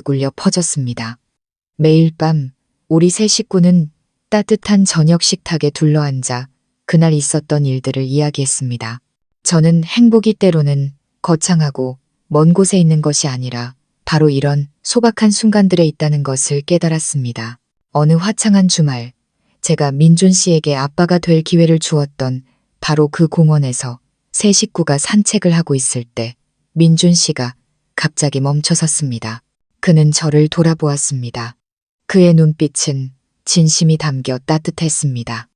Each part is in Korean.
울려 퍼졌습니다. 매일 밤 우리 세 식구는 따뜻한 저녁 식탁에 둘러앉아 그날 있었던 일들을 이야기했습니다. 저는 행복이 때로는 거창하고 먼 곳에 있는 것이 아니라 바로 이런 소박한 순간들에 있다는 것을 깨달았습니다. 어느 화창한 주말, 제가 민준 씨에게 아빠가 될 기회를 주었던 바로 그 공원에서 세 식구가 산책을 하고 있을 때 민준 씨가 갑자기 멈춰섰습니다. 그는 저를 돌아보았습니다. 그의 눈빛은 진심이 담겨 따뜻했습니다.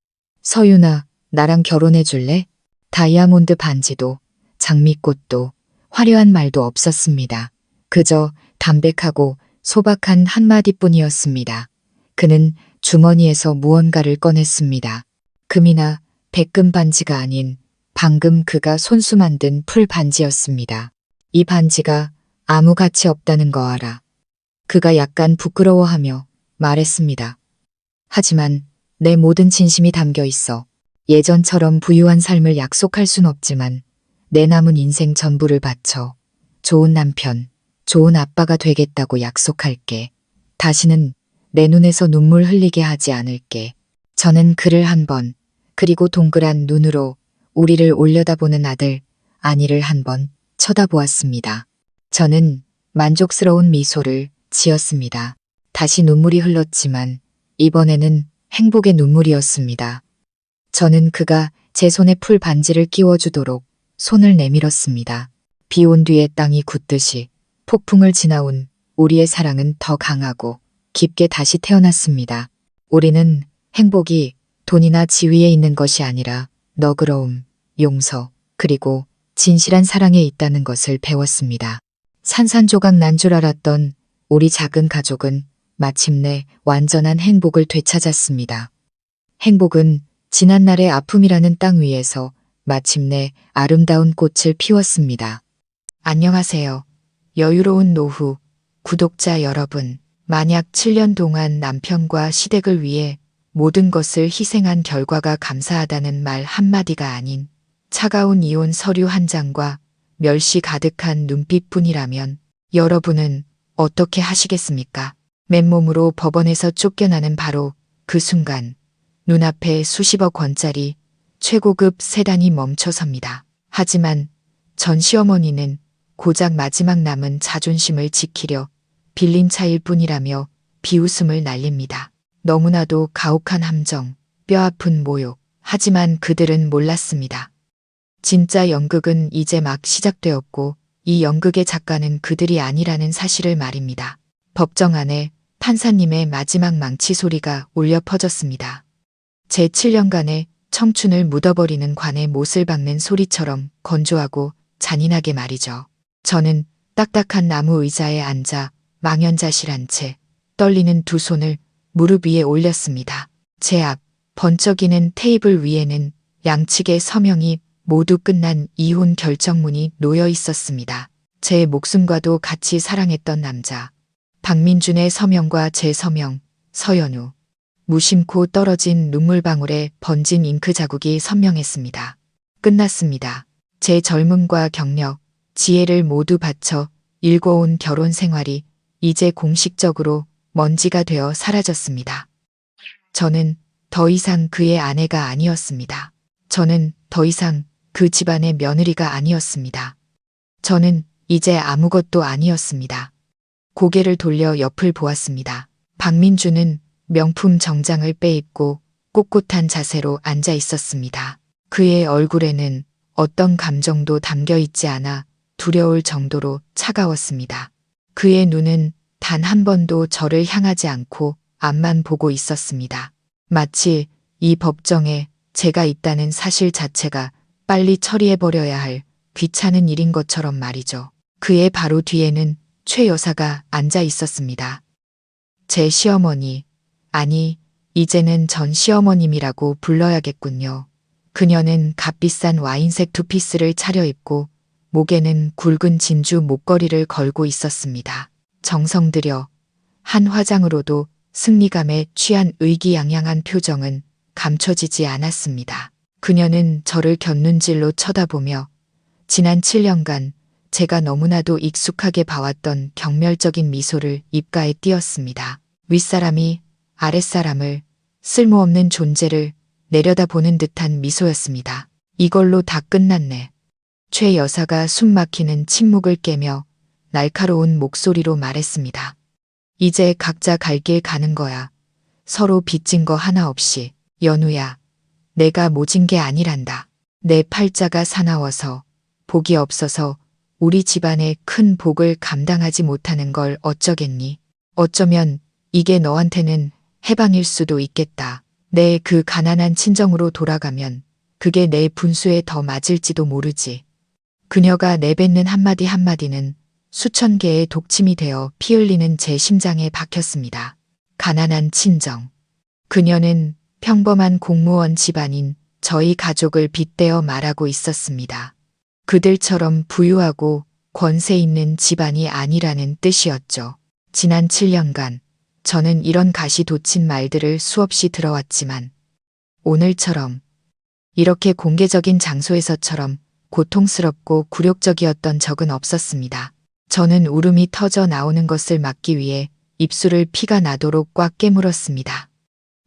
서윤아, 나랑 결혼해 줄래? 다이아몬드 반지도 장미꽃도 화려한 말도 없었습니다. 그저 담백하고 소박한 한마디뿐이었습니다. 그는 주머니에서 무언가를 꺼냈습니다. 금이나 백금 반지가 아닌 방금 그가 손수 만든 풀 반지였습니다. 이 반지가 아무 가치 없다는 거 알아. 그가 약간 부끄러워하며 말했습니다. 하지만 내 모든 진심이 담겨 있어. 예전처럼 부유한 삶을 약속할 순 없지만 내 남은 인생 전부를 바쳐 좋은 남편, 좋은 아빠가 되겠다고 약속할게. 다시는 내 눈에서 눈물 흘리게 하지 않을게. 저는 그를 한 번, 그리고 동그란 눈으로 우리를 올려다보는 아들, 아니를 한 번 쳐다보았습니다. 저는 만족스러운 미소를 지었습니다. 다시 눈물이 흘렀지만 이번에는 행복의 눈물이었습니다. 저는 그가 제 손에 풀 반지를 끼워주도록 손을 내밀었습니다. 비 온 뒤에 땅이 굳듯이 폭풍을 지나온 우리의 사랑은 더 강하고 깊게 다시 태어났습니다. 우리는 행복이 돈이나 지위에 있는 것이 아니라 너그러움, 용서, 그리고 진실한 사랑에 있다는 것을 배웠습니다. 산산조각 난 줄 알았던 우리 작은 가족은 마침내 완전한 행복을 되찾았습니다. 행복은 지난날의 아픔이라는 땅 위에서 마침내 아름다운 꽃을 피웠습니다. 안녕하세요. 여유로운 노후 구독자 여러분. 만약 7년 동안 남편과 시댁을 위해 모든 것을 희생한 결과가 감사하다는 말 한마디가 아닌 차가운 이혼 서류 한 장과 멸시 가득한 눈빛뿐이라면 여러분은 어떻게 하시겠습니까? 맨몸으로 법원에서 쫓겨나는 바로 그 순간 눈앞에 수십억 원짜리 최고급 세단이 멈춰섭니다. 하지만 전 시어머니는 고작 마지막 남은 자존심을 지키려 빌린 차일 뿐이라며 비웃음을 날립니다. 너무나도 가혹한 함정, 뼈아픈 모욕. 하지만 그들은 몰랐습니다. 진짜 연극은 이제 막 시작되었고 이 연극의 작가는 그들이 아니라는 사실을 말입니다. 법정 안에 판사님의 마지막 망치 소리가 울려 퍼졌습니다. 제 7년간의 청춘을 묻어버리는 관의 못을 박는 소리처럼 건조하고 잔인하게 말이죠. 저는 딱딱한 나무 의자에 앉아 망연자실한 채 떨리는 두 손을 무릎 위에 올렸습니다. 제 앞 번쩍이는 테이블 위에는 양측의 서명이 모두 끝난 이혼 결정문이 놓여 있었습니다. 제 목숨과도 같이 사랑했던 남자. 박민준의 서명과 제 서명, 서연우. 무심코 떨어진 눈물방울에 번진 잉크 자국이 선명했습니다. 끝났습니다. 제 젊음과 경력, 지혜를 모두 바쳐 일궈온 결혼 생활이 이제 공식적으로 먼지가 되어 사라졌습니다. 저는 더 이상 그의 아내가 아니었습니다. 저는 더 이상 그 집안의 며느리가 아니었습니다. 저는 이제 아무것도 아니었습니다. 고개를 돌려 옆을 보았습니다. 박민주는 명품 정장을 빼입고 꼿꼿한 자세로 앉아 있었습니다. 그의 얼굴에는 어떤 감정도 담겨 있지 않아 두려울 정도로 차가웠습니다. 그의 눈은 단 한 번도 저를 향하지 않고 앞만 보고 있었습니다. 마치 이 법정에 제가 있다는 사실 자체가 빨리 처리해버려야 할 귀찮은 일인 것처럼 말이죠. 그의 바로 뒤에는 최 여사가 앉아 있었습니다. 제 시어머니, 아니, 이제는 전 시어머님이라고 불러야겠군요. 그녀는 값비싼 와인색 투피스를 차려입고 목에는 굵은 진주 목걸이를 걸고 있었습니다. 정성 들여 한 화장으로도 승리감에 취한 의기양양한 표정은 감춰지지 않았습니다. 그녀는 저를 곁눈질로 쳐다보며 지난 7년간 제가 너무나도 익숙하게 봐왔던 경멸적인 미소를 입가에 띄었습니다. 윗사람이 아랫사람을, 쓸모없는 존재를 내려다보는 듯한 미소였습니다. 이걸로 다 끝났네. 최 여사가 숨 막히는 침묵을 깨며 날카로운 목소리로 말했습니다. 이제 각자 갈 길 가는 거야. 서로 빚진 거 하나 없이. 연우야, 내가 모진 게 아니란다. 내 팔자가 사나워서, 복이 없어서 우리 집안의 큰 복을 감당하지 못하는 걸 어쩌겠니? 어쩌면 이게 너한테는 해방일 수도 있겠다. 내 그 가난한 친정으로 돌아가면 그게 내 분수에 더 맞을지도 모르지. 그녀가 내뱉는 한마디 한마디는 수천 개의 독침이 되어 피 흘리는 제 심장에 박혔습니다. 가난한 친정. 그녀는 평범한 공무원 집안인 저희 가족을 빗대어 말하고 있었습니다. 그들처럼 부유하고 권세 있는 집안이 아니라는 뜻이었죠. 지난 7년간 저는 이런 가시 돋친 말들을 수없이 들어왔지만 오늘처럼 이렇게 공개적인 장소에서처럼 고통스럽고 굴욕적이었던 적은 없었습니다. 저는 울음이 터져 나오는 것을 막기 위해 입술을 피가 나도록 꽉 깨물었습니다.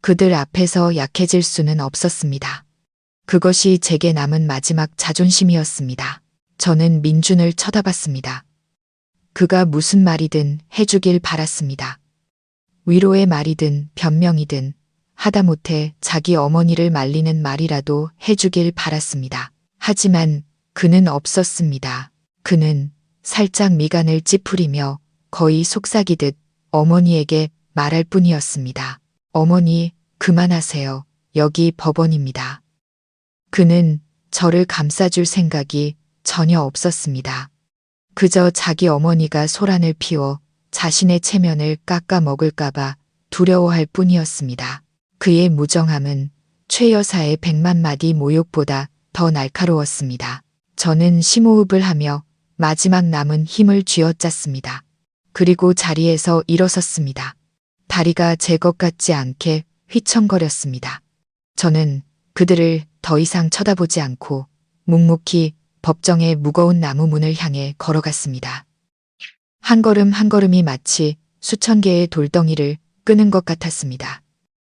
그들 앞에서 약해질 수는 없었습니다. 그것이 제게 남은 마지막 자존심이었습니다. 저는 민준을 쳐다봤습니다. 그가 무슨 말이든 해주길 바랐습니다. 위로의 말이든 변명이든 하다못해 자기 어머니를 말리는 말이라도 해주길 바랐습니다. 하지만 그는 없었습니다. 그는 살짝 미간을 찌푸리며 거의 속삭이듯 어머니에게 말할 뿐이었습니다. 어머니, 그만하세요. 여기 법원입니다. 그는 저를 감싸줄 생각이 전혀 없었습니다. 그저 자기 어머니가 소란을 피워 자신의 체면을 깎아 먹을까봐 두려워할 뿐이었습니다. 그의 무정함은 최 여사의 100만 마디 모욕보다 더 날카로웠습니다. 저는 심호흡을 하며 마지막 남은 힘을 쥐어짰습니다. 그리고 자리에서 일어섰습니다. 다리가 제 것 같지 않게 휘청거렸습니다. 저는 그들을 더 이상 쳐다보지 않고 묵묵히 법정의 무거운 나무 문을 향해 걸어갔습니다. 한 걸음 한 걸음이 마치 수천 개의 돌덩이를 끄는 것 같았습니다.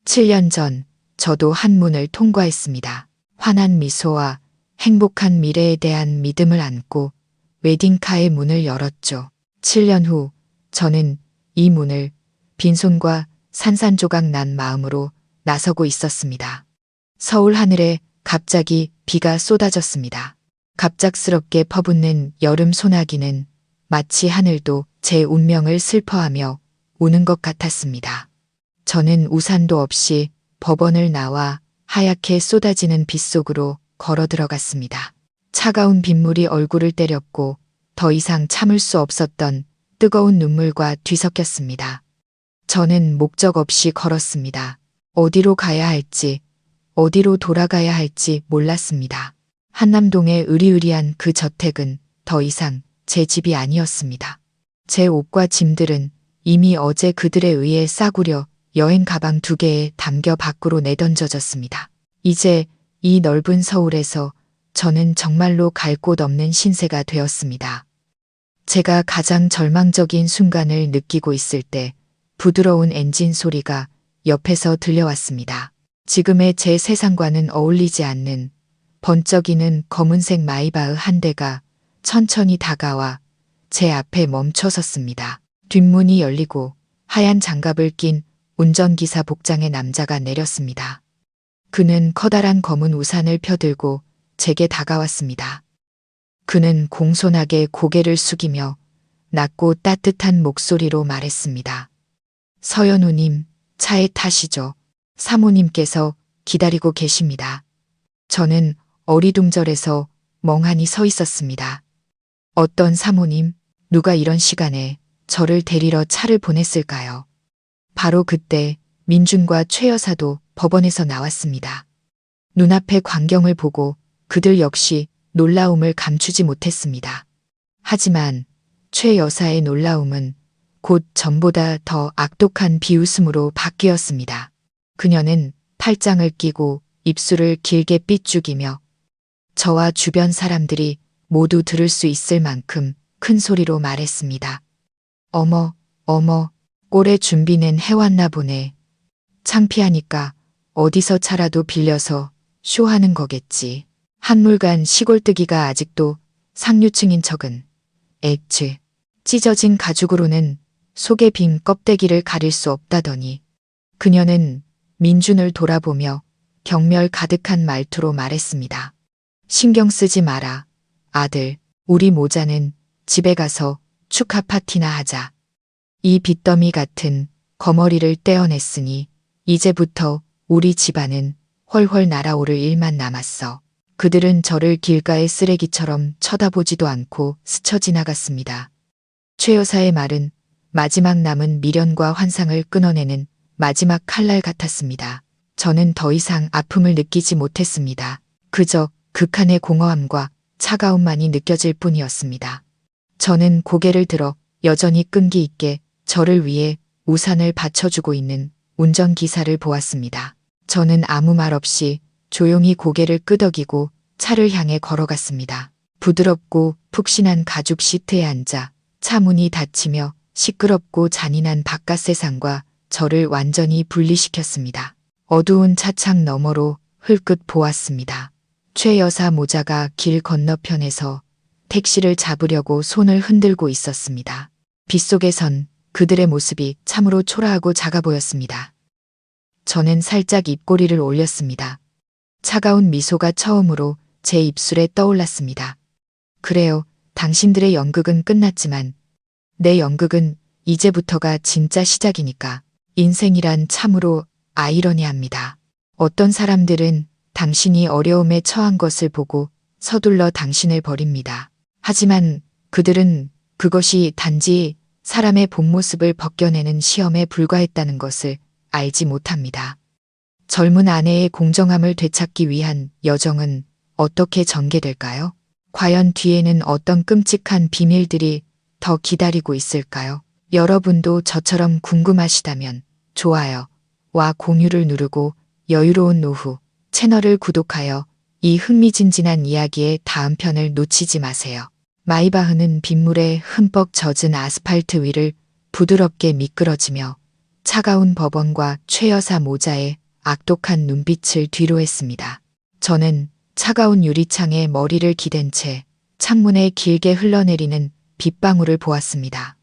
7년 전 저도 한 문을 통과했습니다. 환한 미소와 행복한 미래에 대한 믿음을 안고 웨딩카의 문을 열었죠. 7년 후 저는 이 문을 빈손과 산산조각 난 마음으로 나서고 있었습니다. 서울 하늘에 갑자기 비가 쏟아졌습니다. 갑작스럽게 퍼붓는 여름 소나기는 마치 하늘도 제 운명을 슬퍼하며 우는 것 같았습니다. 저는 우산도 없이 법원을 나와 하얗게 쏟아지는 빗속으로 걸어 들어갔습니다. 차가운 빗물이 얼굴을 때렸고 더 이상 참을 수 없었던 뜨거운 눈물과 뒤섞였습니다. 저는 목적 없이 걸었습니다. 어디로 가야 할지, 어디로 돌아가야 할지 몰랐습니다. 한남동의 으리으리한 그 저택은 더 이상 제 집이 아니었습니다. 제 옷과 짐들은 이미 어제 그들에 의해 싸구려 여행 가방 2개에 담겨 밖으로 내던져졌습니다. 이제 이 넓은 서울에서 저는 정말로 갈 곳 없는 신세가 되었습니다. 제가 가장 절망적인 순간을 느끼고 있을 때 부드러운 엔진 소리가 옆에서 들려왔습니다. 지금의 제 세상과는 어울리지 않는 번쩍이는 검은색 마이바흐 한 대가 천천히 다가와 제 앞에 멈춰 섰습니다. 뒷문이 열리고 하얀 장갑을 낀 운전기사 복장의 남자가 내렸습니다. 그는 커다란 검은 우산을 펴들고 제게 다가왔습니다. 그는 공손하게 고개를 숙이며 낮고 따뜻한 목소리로 말했습니다. 서연우님, 차에 타시죠. 사모님께서 기다리고 계십니다. 저는 어리둥절해서 멍하니 서 있었습니다. 어떤 사모님, 누가 이런 시간에 저를 데리러 차를 보냈을까요? 바로 그때 민준과 최 여사도 법원에서 나왔습니다. 눈앞의 광경을 보고 그들 역시 놀라움을 감추지 못했습니다. 하지만 최 여사의 놀라움은 곧 전보다 더 악독한 비웃음으로 바뀌었습니다. 그녀는 팔짱을 끼고 입술을 길게 삐죽이며 저와 주변 사람들이 모두 들을 수 있을 만큼 큰 소리로 말했습니다. 어머, 어머, 꼴의 준비는 해왔나 보네. 창피하니까 어디서 차라도 빌려서 쇼하는 거겠지. 한물간 시골뜨기가 아직도 상류층인 척은. 액츠. 찢어진 가죽으로는 속의 빈 껍데기를 가릴 수 없다더니. 그녀는 민준을 돌아보며 경멸 가득한 말투로 말했습니다. 신경 쓰지 마라. 아들, 우리 모자는 집에 가서 축하 파티나 하자. 이 빚더미 같은 거머리를 떼어냈으니 이제부터 우리 집안은 훨훨 날아오를 일만 남았어. 그들은 저를 길가의 쓰레기처럼 쳐다보지도 않고 스쳐 지나갔습니다. 최 여사의 말은 마지막 남은 미련과 환상을 끊어내는 마지막 칼날 같았습니다. 저는 더 이상 아픔을 느끼지 못했습니다. 그저 극한의 공허함과 차가움만이 느껴질 뿐이었습니다. 저는 고개를 들어 여전히 끈기 있게 저를 위해 우산을 받쳐주고 있는 운전기사를 보았습니다. 저는 아무 말 없이 조용히 고개를 끄덕이고 차를 향해 걸어갔습니다. 부드럽고 푹신한 가죽 시트에 앉아 차 문이 닫히며 시끄럽고 잔인한 바깥 세상과 저를 완전히 분리시켰습니다. 어두운 차창 너머로 흘끗 보았습니다. 최 여사 모자가 길 건너편에서 택시를 잡으려고 손을 흔들고 있었습니다. 빗속에선 그들의 모습이 참으로 초라하고 작아 보였습니다. 저는 살짝 입꼬리를 올렸습니다. 차가운 미소가 처음으로 제 입술에 떠올랐습니다. 그래요, 당신들의 연극은 끝났지만 내 연극은 이제부터가 진짜 시작이니까. 인생이란 참으로 아이러니합니다. 어떤 사람들은 당신이 어려움에 처한 것을 보고 서둘러 당신을 버립니다. 하지만 그들은 그것이 단지 사람의 본 모습을 벗겨내는 시험에 불과했다는 것을 알지 못합니다. 젊은 아내의 공정함을 되찾기 위한 여정은 어떻게 전개될까요? 과연 뒤에는 어떤 끔찍한 비밀들이 더 기다리고 있을까요? 여러분도 저처럼 궁금하시다면 좋아요와 공유를 누르고 여유로운 노후 채널을 구독하여 이 흥미진진한 이야기의 다음 편을 놓치지 마세요. 마이바흐는 빗물에 흠뻑 젖은 아스팔트 위를 부드럽게 미끄러지며 차가운 법원과 최 여사 모자의 악독한 눈빛을 뒤로했습니다. 저는 차가운 유리창에 머리를 기댄 채 창문에 길게 흘러내리는 빗방울을 보았습니다.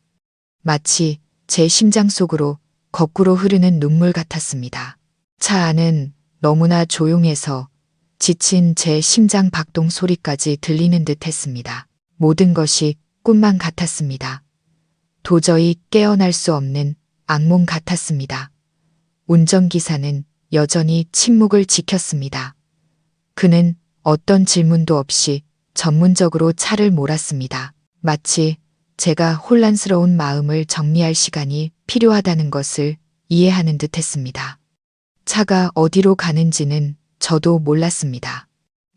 마치 제 심장 속으로 거꾸로 흐르는 눈물 같았습니다. 차 안은 너무나 조용해서 지친 제 심장 박동 소리까지 들리는 듯 했습니다. 모든 것이 꿈만 같았습니다. 도저히 깨어날 수 없는 악몽 같았습니다. 운전기사는 여전히 침묵을 지켰습니다. 그는 어떤 질문도 없이 전문적으로 차를 몰았습니다. 마치 제가 혼란스러운 마음을 정리할 시간이 필요하다는 것을 이해하는 듯 했습니다. 차가 어디로 가는지는 저도 몰랐습니다.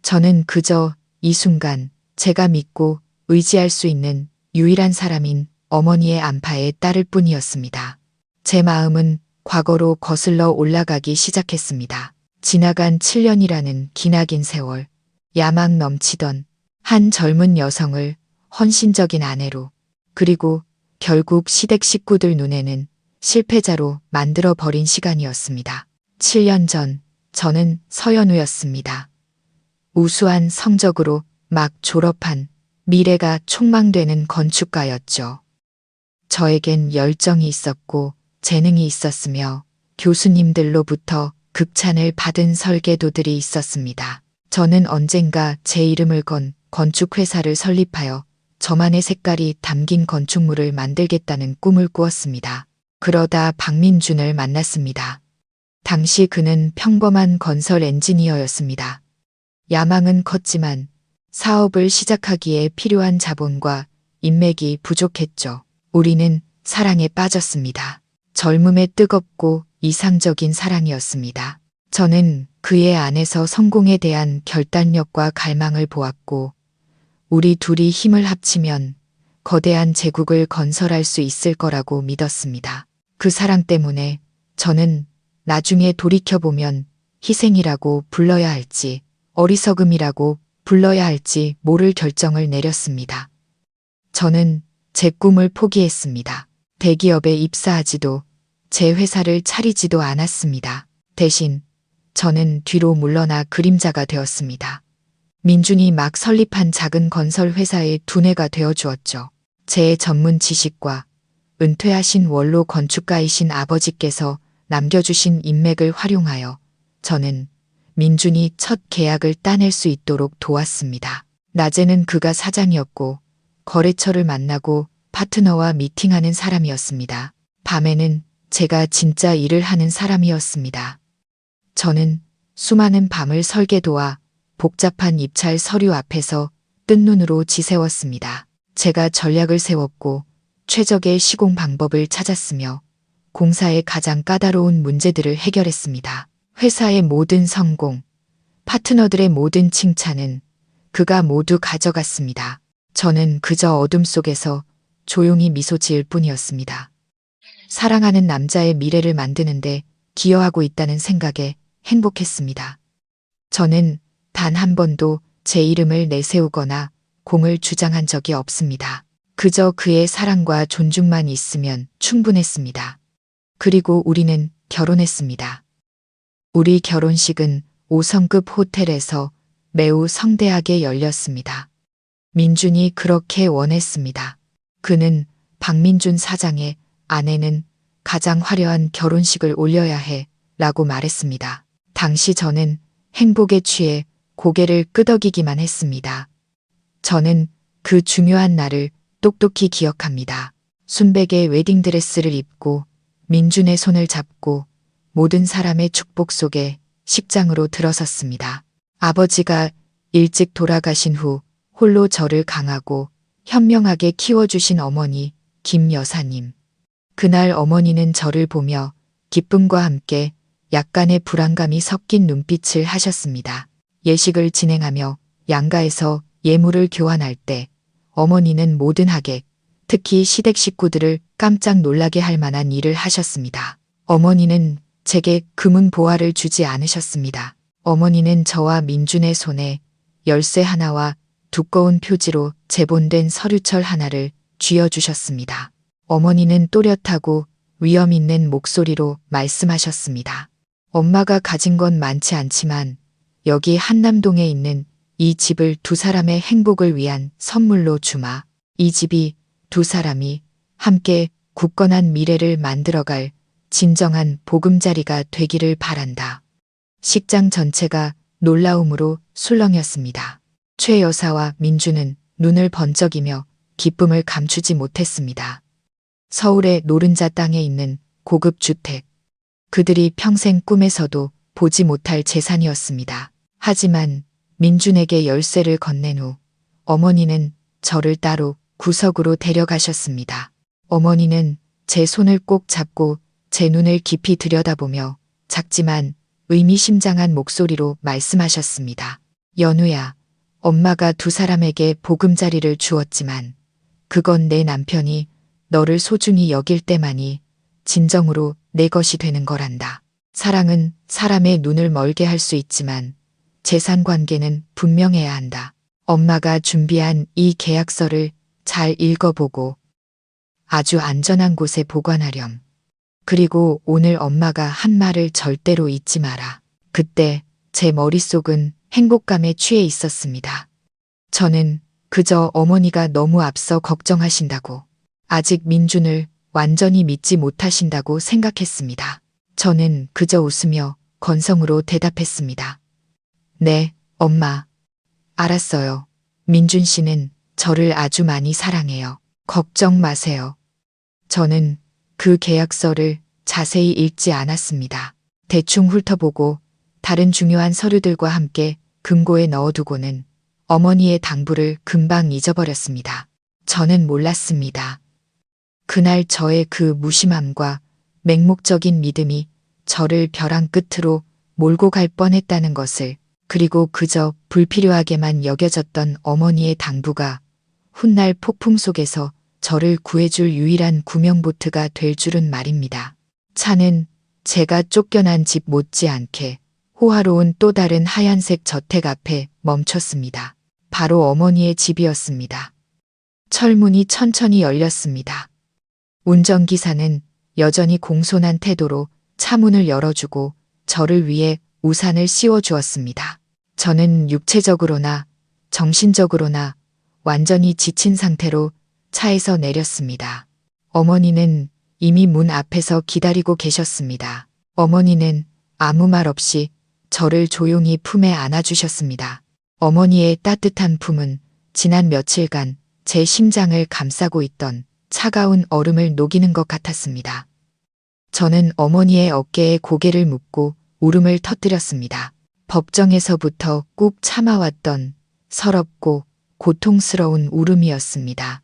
저는 그저 이 순간 제가 믿고 의지할 수 있는 유일한 사람인 어머니의 안파에 따를 뿐이었습니다. 제 마음은 과거로 거슬러 올라가기 시작했습니다. 지나간 7년이라는 기나긴 세월, 야망 넘치던 한 젊은 여성을 헌신적인 아내로, 그리고 결국 시댁 식구들 눈에는 실패자로 만들어버린 시간이었습니다. 7년 전 저는 서연우였습니다. 우수한 성적으로 막 졸업한 미래가 촉망되는 건축가였죠. 저에겐 열정이 있었고 재능이 있었으며 교수님들로부터 극찬을 받은 설계도들이 있었습니다. 저는 언젠가 제 이름을 건 건축회사를 설립하여 저만의 색깔이 담긴 건축물을 만들겠다는 꿈을 꾸었습니다. 그러다 박민준을 만났습니다. 당시 그는 평범한 건설 엔지니어였습니다. 야망은 컸지만 사업을 시작하기에 필요한 자본과 인맥이 부족했죠. 우리는 사랑에 빠졌습니다. 젊음의 뜨겁고 이상적인 사랑이었습니다. 저는 그의 안에서 성공에 대한 결단력과 갈망을 보았고 우리 둘이 힘을 합치면 거대한 제국을 건설할 수 있을 거라고 믿었습니다. 그 사랑 때문에 저는 나중에 돌이켜보면 희생이라고 불러야 할지 어리석음이라고 불러야 할지 모를 결정을 내렸습니다. 저는 제 꿈을 포기했습니다. 대기업에 입사하지도 제 회사를 차리지도 않았습니다. 대신 저는 뒤로 물러나 그림자가 되었습니다. 민준이 막 설립한 작은 건설 회사의 두뇌가 되어 주었죠. 제 전문 지식과 은퇴하신 원로 건축가이신 아버지께서 남겨주신 인맥을 활용하여 저는 민준이 첫 계약을 따낼 수 있도록 도왔습니다. 낮에는 그가 사장이었고 거래처를 만나고 파트너와 미팅하는 사람이었습니다. 밤에는 제가 진짜 일을 하는 사람이었습니다. 저는 수많은 밤을 설계 도와 복잡한 입찰 서류 앞에서 뜬 눈으로 지새웠습니다. 제가 전략을 세웠고 최적의 시공 방법을 찾았으며 공사의 가장 까다로운 문제들을 해결했습니다. 회사의 모든 성공, 파트너들의 모든 칭찬은 그가 모두 가져갔습니다. 저는 그저 어둠 속에서 조용히 미소 지을 뿐이었습니다. 사랑하는 남자의 미래를 만드는데 기여하고 있다는 생각에 행복했습니다. 저는 단 한 번도 제 이름을 내세우거나 공을 주장한 적이 없습니다. 그저 그의 사랑과 존중만 있으면 충분했습니다. 그리고 우리는 결혼했습니다. 우리 결혼식은 5성급 호텔에서 매우 성대하게 열렸습니다. 민준이 그렇게 원했습니다. 그는 박민준 사장의 아내는 가장 화려한 결혼식을 올려야 해 라고 말했습니다. 당시 저는 행복에 취해 고개를 끄덕이기만 했습니다. 저는 그 중요한 날을 똑똑히 기억합니다. 순백의 웨딩드레스를 입고 민준의 손을 잡고 모든 사람의 축복 속에 식장으로 들어섰습니다. 아버지가 일찍 돌아가신 후 홀로 저를 강하고 현명하게 키워주신 어머니 김 여사님. 그날 어머니는 저를 보며 기쁨과 함께 약간의 불안감이 섞인 눈빛을 하셨습니다. 예식을 진행하며 양가에서 예물을 교환할 때 어머니는 모든 하객, 특히 시댁 식구들을 깜짝 놀라게 할 만한 일을 하셨습니다. 어머니는 제게 금은 보화를 주지 않으셨습니다. 어머니는 저와 민준의 손에 열쇠 하나와 두꺼운 표지로 제본된 서류철 하나를 쥐어주셨습니다. 어머니는 또렷하고 위험 있는 목소리로 말씀하셨습니다. 엄마가 가진 건 많지 않지만 여기 한남동에 있는 이 집을 두 사람의 행복을 위한 선물로 주마. 이 집이 두 사람이 함께 굳건한 미래를 만들어갈 진정한 보금자리가 되기를 바란다. 식장 전체가 놀라움으로 술렁였습니다. 최 여사와 민주는 눈을 번쩍이며 기쁨을 감추지 못했습니다. 서울의 노른자 땅에 있는 고급 주택. 그들이 평생 꿈에서도 보지 못할 재산이었습니다. 하지만 민준에게 열쇠를 건넨 후 어머니는 저를 따로 구석으로 데려가셨습니다. 어머니는 제 손을 꼭 잡고 제 눈을 깊이 들여다보며 작지만 의미심장한 목소리로 말씀하셨습니다. 연우야, 엄마가 두 사람에게 보금자리를 주었지만 그건 내 남편이 너를 소중히 여길 때만이 진정으로 내 것이 되는 거란다. 사랑은 사람의 눈을 멀게 할 수 있지만 재산 관계는 분명해야 한다. 엄마가 준비한 이 계약서를 잘 읽어보고 아주 안전한 곳에 보관하렴. 그리고 오늘 엄마가 한 말을 절대로 잊지 마라. 그때 제 머릿속은 행복감에 취해 있었습니다. 저는 그저 어머니가 너무 앞서 걱정하신다고, 아직 민준을 완전히 믿지 못하신다고 생각했습니다. 저는 그저 웃으며 건성으로 대답했습니다. 네, 엄마. 알았어요. 민준 씨는 저를 아주 많이 사랑해요. 걱정 마세요. 저는 그 계약서를 자세히 읽지 않았습니다. 대충 훑어보고 다른 중요한 서류들과 함께 금고에 넣어두고는 어머니의 당부를 금방 잊어버렸습니다. 저는 몰랐습니다. 그날 저의 그 무심함과 맹목적인 믿음이 저를 벼랑 끝으로 몰고 갈 뻔했다는 것을, 그리고 그저 불필요하게만 여겨졌던 어머니의 당부가 훗날 폭풍 속에서 저를 구해줄 유일한 구명보트가 될 줄은 말입니다. 차는 제가 쫓겨난 집 못지않게 호화로운 또 다른 하얀색 저택 앞에 멈췄습니다. 바로 어머니의 집이었습니다. 철문이 천천히 열렸습니다. 운전기사는 여전히 공손한 태도로 차문을 열어주고 저를 위해 우산을 씌워주었습니다. 저는 육체적으로나 정신적으로나 완전히 지친 상태로 차에서 내렸습니다. 어머니는 이미 문 앞에서 기다리고 계셨습니다. 어머니는 아무 말 없이 저를 조용히 품에 안아주셨습니다. 어머니의 따뜻한 품은 지난 며칠간 제 심장을 감싸고 있던 차가운 얼음을 녹이는 것 같았습니다. 저는 어머니의 어깨에 고개를 묻고 울음을 터뜨렸습니다. 법정에서부터 꾹 참아왔던 서럽고 고통스러운 울음이었습니다.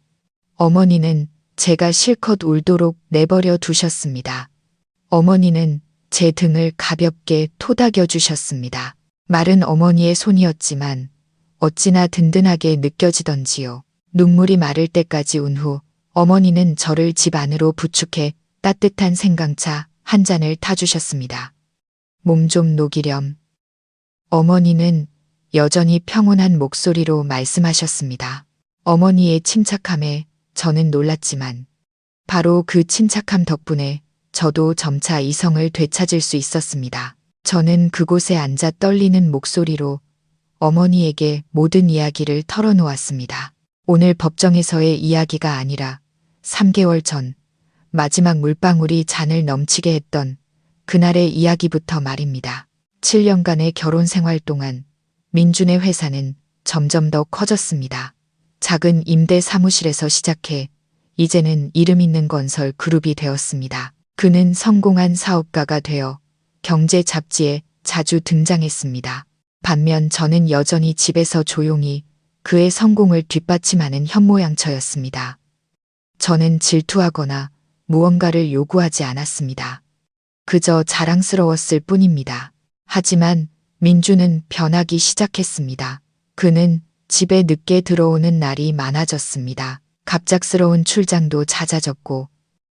어머니는 제가 실컷 울도록 내버려 두셨습니다. 어머니는 제 등을 가볍게 토닥여 주셨습니다. 마른 어머니의 손이었지만 어찌나 든든하게 느껴지던지요. 눈물이 마를 때까지 운 후 어머니는 저를 집 안으로 부축해 따뜻한 생강차 한 잔을 타주셨습니다. 몸 좀 녹이렴. 어머니는 여전히 평온한 목소리로 말씀하셨습니다. 어머니의 침착함에 저는 놀랐지만 바로 그 침착함 덕분에 저도 점차 이성을 되찾을 수 있었습니다. 저는 그곳에 앉아 떨리는 목소리로 어머니에게 모든 이야기를 털어놓았습니다. 오늘 법정에서의 이야기가 아니라 3개월 전 마지막 물방울이 잔을 넘치게 했던 그날의 이야기부터 말입니다. 7년간의 결혼 생활 동안 민준의 회사는 점점 더 커졌습니다. 작은 임대 사무실에서 시작해 이제는 이름 있는 건설 그룹이 되었습니다. 그는 성공한 사업가가 되어 경제 잡지에 자주 등장했습니다. 반면 저는 여전히 집에서 조용히 그의 성공을 뒷받침하는 현모양처였습니다. 저는 질투하거나 무언가를 요구하지 않았습니다. 그저 자랑스러웠을 뿐입니다. 하지만 민주는 변하기 시작했습니다. 그는 집에 늦게 들어오는 날이 많아졌습니다. 갑작스러운 출장도 잦아졌고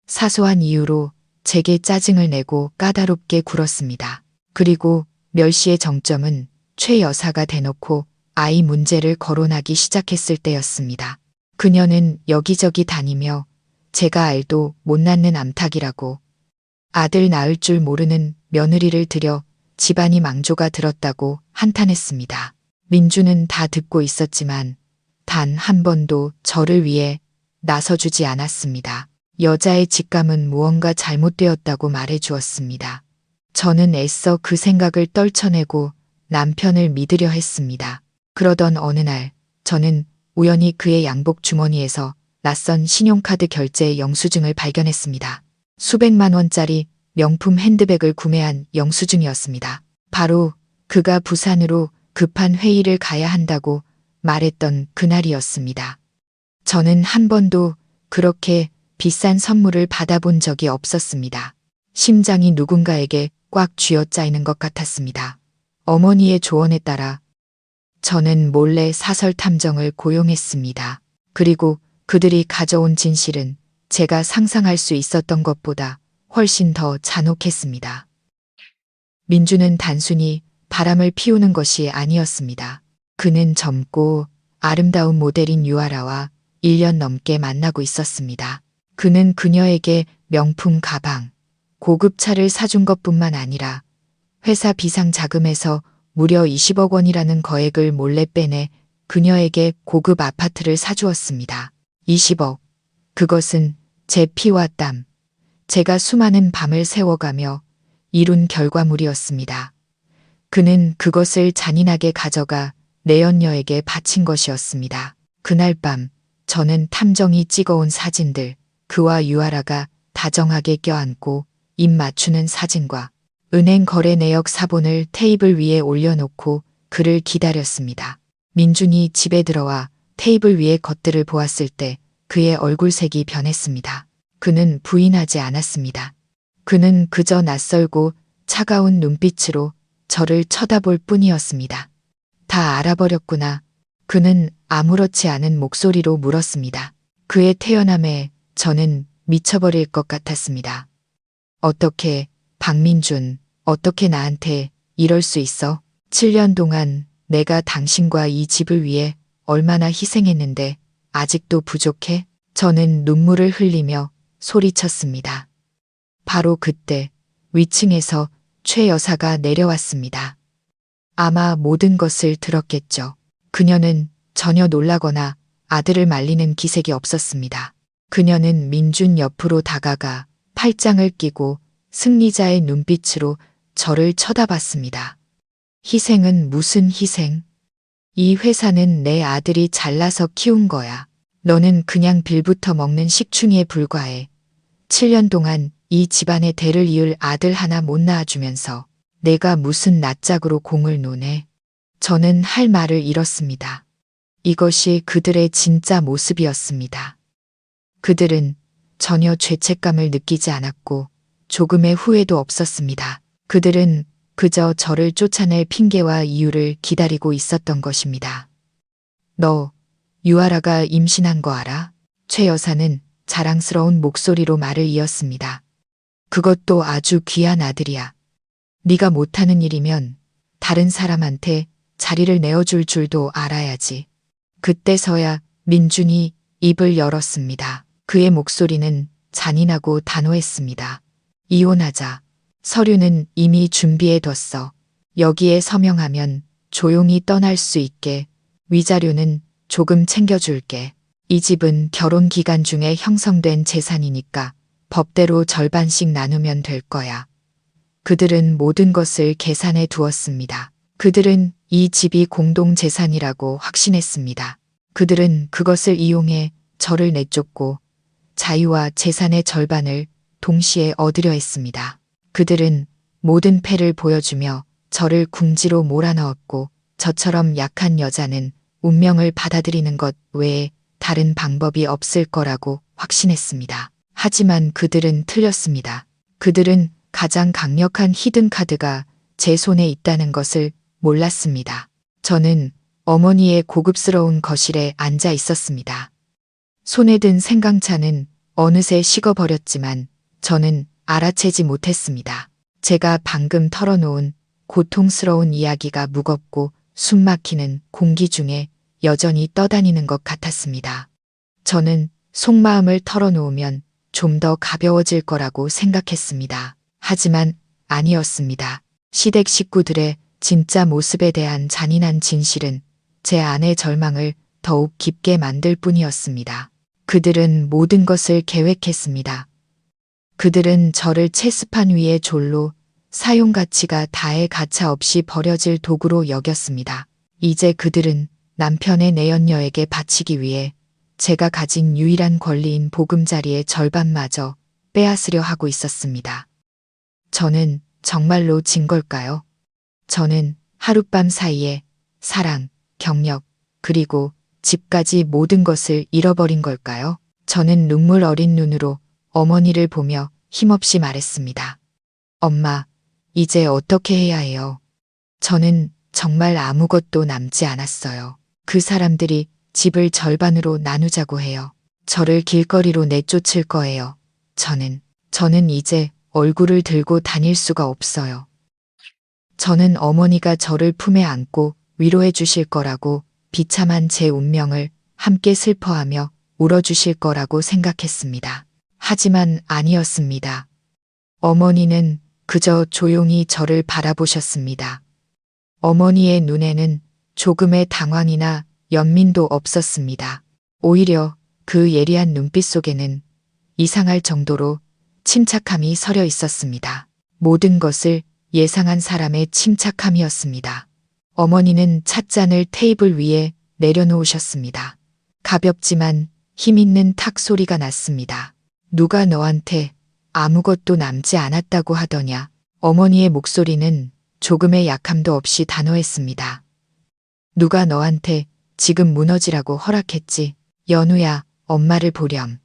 사소한 이유로 제게 짜증을 내고 까다롭게 굴었습니다. 그리고 멸시의 정점은 최 여사가 대놓고 아이 문제를 거론하기 시작했을 때였습니다. 그녀는 여기저기 다니며 제가 알도 못 낳는 암탉이라고 아들 낳을 줄 모르는 며느리를 들여 집안이 망조가 들었다고 한탄했습니다. 민주는 다 듣고 있었지만 단 한 번도 저를 위해 나서주지 않았습니다. 여자의 직감은 무언가 잘못되었다고 말해주었습니다. 저는 애써 그 생각을 떨쳐내고 남편을 믿으려 했습니다. 그러던 어느 날 저는 우연히 그의 양복 주머니에서 낯선 신용카드 결제 영수증을 발견했습니다. 수백만 원짜리 명품 핸드백을 구매한 영수증이었습니다. 바로 그가 부산으로 급한 회의를 가야 한다고 말했던 그날이었습니다. 저는 한 번도 그렇게 비싼 선물을 받아본 적이 없었습니다. 심장이 누군가에게 꽉 쥐어짜이는 것 같았습니다. 어머니의 조언에 따라 저는 몰래 사설 탐정을 고용했습니다. 그리고 그들이 가져온 진실은 제가 상상할 수 있었던 것보다 훨씬 더 잔혹했습니다. 민주는 단순히 바람을 피우는 것이 아니었습니다. 그는 젊고 아름다운 모델인 유아라와 1년 넘게 만나고 있었습니다. 그는 그녀에게 명품 가방, 고급 차를 사준 것뿐만 아니라 회사 비상 자금에서 무려 20억 원이라는 거액을 몰래 빼내 그녀에게 고급 아파트를 사주었습니다. 20억. 그것은 제 피와 땀, 제가 수많은 밤을 새워가며 이룬 결과물이었습니다. 그는 그것을 잔인하게 가져가 내연녀에게 바친 것이었습니다. 그날 밤 저는 탐정이 찍어온 사진들, 그와 유아라가 다정하게 껴안고 입 맞추는 사진과 은행 거래 내역 사본을 테이블 위에 올려놓고 그를 기다렸습니다. 민준이 집에 들어와 테이블 위의 것들을 보았을 때 그의 얼굴색이 변했습니다. 그는 부인하지 않았습니다. 그는 그저 낯설고 차가운 눈빛으로 저를 쳐다볼 뿐이었습니다. 다 알아버렸구나. 그는 아무렇지 않은 목소리로 물었습니다. 그의 태연함에 저는 미쳐버릴 것 같았습니다. 어떻게, 박민준, 어떻게 나한테 이럴 수 있어? 7년 동안 내가 당신과 이 집을 위해 얼마나 희생했는데 아직도 부족해? 저는 눈물을 흘리며 소리쳤습니다. 바로 그때 위층에서 최 여사가 내려왔습니다. 아마 모든 것을 들었겠죠. 그녀는 전혀 놀라거나 아들을 말리는 기색이 없었습니다. 그녀는 민준 옆으로 다가가 팔짱을 끼고 승리자의 눈빛으로 저를 쳐다봤습니다. 희생은 무슨 희생? 이 회사는 내 아들이 잘나서 키운 거야. 너는 그냥 빌부터 먹는 식충이에 불과해. 7년 동안 이 집안의 대를 이을 아들 하나 못 낳아주면서 내가 무슨 낯짝으로 공을 노네. 저는 할 말을 잃었습니다. 이것이 그들의 진짜 모습이었습니다. 그들은 전혀 죄책감을 느끼지 않았고 조금의 후회도 없었습니다. 그들은 그저 저를 쫓아낼 핑계와 이유를 기다리고 있었던 것입니다. 너, 유아라가 임신한 거 알아? 최 여사는 자랑스러운 목소리로 말을 이었습니다. 그것도 아주 귀한 아들이야. 네가 못하는 일이면 다른 사람한테 자리를 내어줄 줄도 알아야지. 그때서야 민준이 입을 열었습니다. 그의 목소리는 잔인하고 단호했습니다. 이혼하자. 서류는 이미 준비해뒀어. 여기에 서명하면 조용히 떠날 수 있게. 위자료는 조금 챙겨줄게. 이 집은 결혼 기간 중에 형성된 재산이니까 법대로 절반씩 나누면 될 거야. 그들은 모든 것을 계산해 두었습니다. 그들은 이 집이 공동재산이라고 확신했습니다. 그들은 그것을 이용해 저를 내쫓고 자유와 재산의 절반을 동시에 얻으려 했습니다. 그들은 모든 패를 보여주며 저를 궁지로 몰아넣었고 저처럼 약한 여자는 운명을 받아들이는 것 외에 다른 방법이 없을 거라고 확신했습니다. 하지만 그들은 틀렸습니다. 그들은 가장 강력한 히든카드가 제 손에 있다는 것을 몰랐습니다. 저는 어머니의 고급스러운 거실에 앉아 있었습니다. 손에 든 생강차는 어느새 식어버렸지만 저는 알아채지 못했습니다. 제가 방금 털어놓은 고통스러운 이야기가 무겁고 숨막히는 공기 중에 여전히 떠다니는 것 같았습니다. 저는 속마음을 털어놓으면 좀 더 가벼워질 거라고 생각했습니다. 하지만 아니었습니다. 시댁 식구들의 진짜 모습에 대한 잔인한 진실은 제 안의 절망을 더욱 깊게 만들 뿐이었습니다. 그들은 모든 것을 계획했습니다. 그들은 저를 체스판 위에 졸로 사용 가치가 다해 가차 없이 버려질 도구로 여겼습니다. 이제 그들은 남편의 내연녀에게 바치기 위해 제가 가진 유일한 권리인 보금자리의 절반마저 빼앗으려 하고 있었습니다. 저는 정말로 진 걸까요? 저는 하룻밤 사이에 사랑, 경력, 그리고 집까지 모든 것을 잃어버린 걸까요? 저는 눈물 어린 눈으로 어머니를 보며 힘없이 말했습니다. 엄마, 이제 어떻게 해야 해요? 저는 정말 아무것도 남지 않았어요. 그 사람들이 집을 절반으로 나누자고 해요. 저를 길거리로 내쫓을 거예요. 저는 이제 얼굴을 들고 다닐 수가 없어요. 저는 어머니가 저를 품에 안고 위로해 주실 거라고 비참한 제 운명을 함께 슬퍼하며 울어주실 거라고 생각했습니다. 하지만 아니었습니다. 어머니는 그저 조용히 저를 바라보셨습니다. 어머니의 눈에는 조금의 당황이나 연민도 없었습니다. 오히려 그 예리한 눈빛 속에는 이상할 정도로 침착함이 서려 있었습니다. 모든 것을 예상한 사람의 침착함이었습니다. 어머니는 찻잔을 테이블 위에 내려놓으셨습니다. 가볍지만 힘있는 탁 소리가 났습니다. 누가 너한테 아무것도 남지 않았다고 하더냐. 어머니의 목소리는 조금의 약함도 없이 단호했습니다. 누가 너한테 지금 무너지라고 허락했지. 연우야, 엄마를 보렴.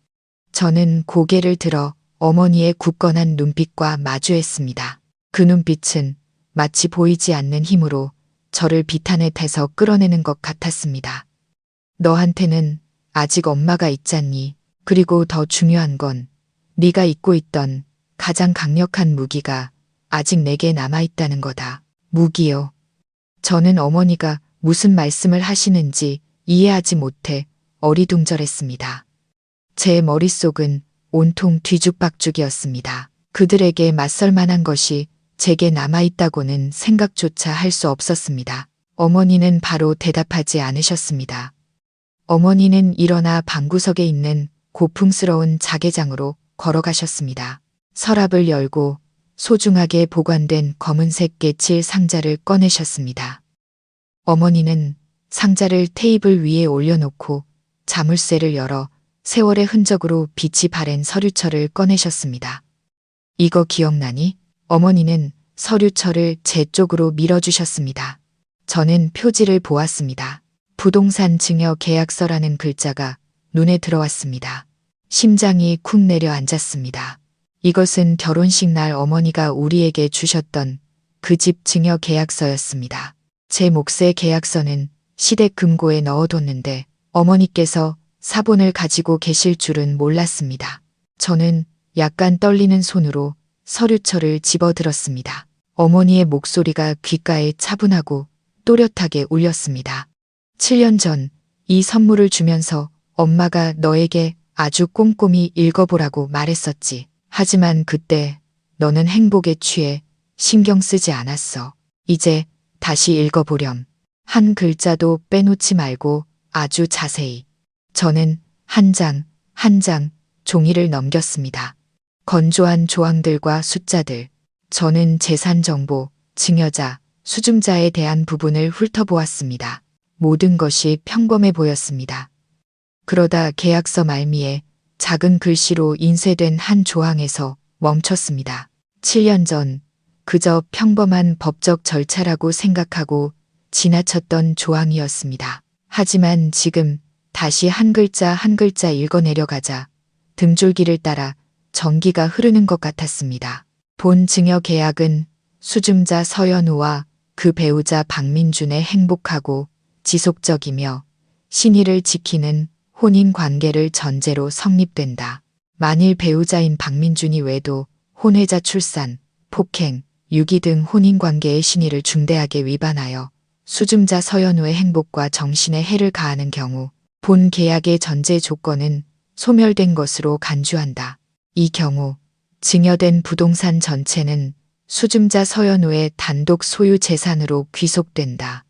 저는 고개를 들어 어머니의 굳건한 눈빛과 마주했습니다. 그 눈빛은 마치 보이지 않는 힘으로 저를 비탄의 대서 끌어내는 것 같았습니다. 너한테는 아직 엄마가 있잖니. 그리고 더 중요한 건 네가 잊고 있던 가장 강력한 무기가 아직 내게 남아있다는 거다. 무기요. 저는 어머니가 무슨 말씀을 하시는지 이해하지 못해 어리둥절했습니다. 제 머릿속은 온통 뒤죽박죽이었습니다. 그들에게 맞설 만한 것이 제게 남아있다고는 생각조차 할 수 없었습니다. 어머니는 바로 대답하지 않으셨습니다. 어머니는 일어나 방구석에 있는 고풍스러운 자개장으로 걸어가셨습니다. 서랍을 열고 소중하게 보관된 검은색 깨칠 상자를 꺼내셨습니다. 어머니는 상자를 테이블 위에 올려놓고 자물쇠를 열어 세월의 흔적으로 빛이 바랜 서류철을 꺼내셨습니다. 이거 기억나니? 어머니는 서류철을 제 쪽으로 밀어주셨습니다. 저는 표지를 보았습니다. 부동산 증여 계약서라는 글자가 눈에 들어왔습니다. 심장이 쿵 내려앉았습니다. 이것은 결혼식 날 어머니가 우리에게 주셨던 그 집 증여 계약서였습니다. 제 몫의 계약서는 시댁 금고에 넣어뒀는데 어머니께서 사본을 가지고 계실 줄은 몰랐습니다. 저는 약간 떨리는 손으로 서류철을 집어들었습니다. 어머니의 목소리가 귓가에 차분하고 또렷하게 울렸습니다. 7년 전 이 선물을 주면서 엄마가 너에게 아주 꼼꼼히 읽어보라고 말했었지. 하지만 그때 너는 행복에 취해 신경 쓰지 않았어. 이제 다시 읽어보렴. 한 글자도 빼놓지 말고 아주 자세히. 저는 한 장, 한 장 종이를 넘겼습니다. 건조한 조항들과 숫자들. 저는 재산 정보, 증여자, 수증자에 대한 부분을 훑어보았습니다. 모든 것이 평범해 보였습니다. 그러다 계약서 말미에 작은 글씨로 인쇄된 한 조항에서 멈췄습니다. 7년 전 그저 평범한 법적 절차라고 생각하고 지나쳤던 조항이었습니다. 하지만 지금 다시 한 글자 한 글자 읽어내려가자 등줄기를 따라 전기가 흐르는 것 같았습니다. 본 증여 계약은 수증자 서연우와 그 배우자 박민준의 행복하고 지속적이며 신의를 지키는 혼인 관계를 전제로 성립된다. 만일 배우자인 박민준이 외도, 혼외자 출산, 폭행, 유기 등 혼인 관계의 신의를 중대하게 위반하여 수증자 서연우의 행복과 정신에 해를 가하는 경우 본 계약의 전제 조건은 소멸된 것으로 간주한다. 이 경우 증여된 부동산 전체는 수증자 서연우의 단독 소유 재산으로 귀속된다.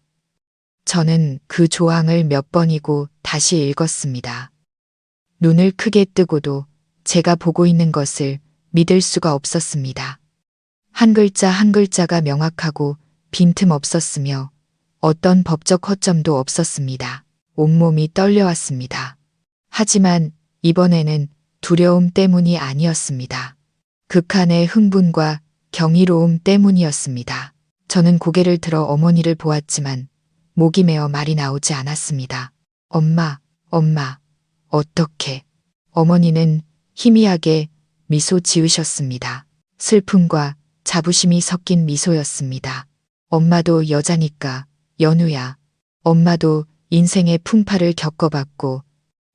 저는 그 조항을 몇 번이고 다시 읽었습니다. 눈을 크게 뜨고도 제가 보고 있는 것을 믿을 수가 없었습니다. 한 글자 한 글자가 명확하고 빈틈없었으며 어떤 법적 허점도 없었습니다. 온몸이 떨려왔습니다. 하지만 이번에는 두려움 때문이 아니었습니다. 극한의 흥분과 경이로움 때문이었습니다. 저는 고개를 들어 어머니를 보았지만 목이 메어 말이 나오지 않았습니다. 엄마, 어떻게? 어머니는 희미하게 미소 지으셨습니다. 슬픔과 자부심이 섞인 미소였습니다. 엄마도 여자니까, 연우야. 엄마도 인생의 풍파를 겪어봤고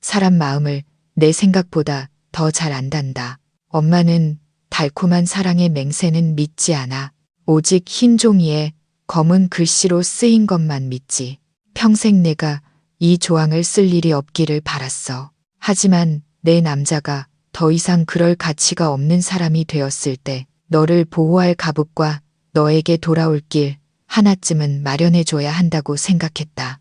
사람 마음을 내 생각보다 더 잘 안단다. 엄마는 달콤한 사랑의 맹세는 믿지 않아. 오직 흰 종이에 검은 글씨로 쓰인 것만 믿지. 평생 내가 이 조항을 쓸 일이 없기를 바랐어. 하지만 내 남자가 더 이상 그럴 가치가 없는 사람이 되었을 때 너를 보호할 가부과 너에게 돌아올 길 하나쯤은 마련해줘야 한다고 생각했다.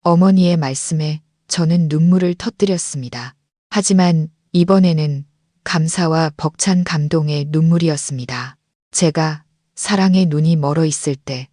어머니의 말씀에 저는 눈물을 터뜨렸습니다. 하지만 이번에는 감사와 벅찬 감동의 눈물이었습니다. 제가 사랑의 눈이 멀어 있을 때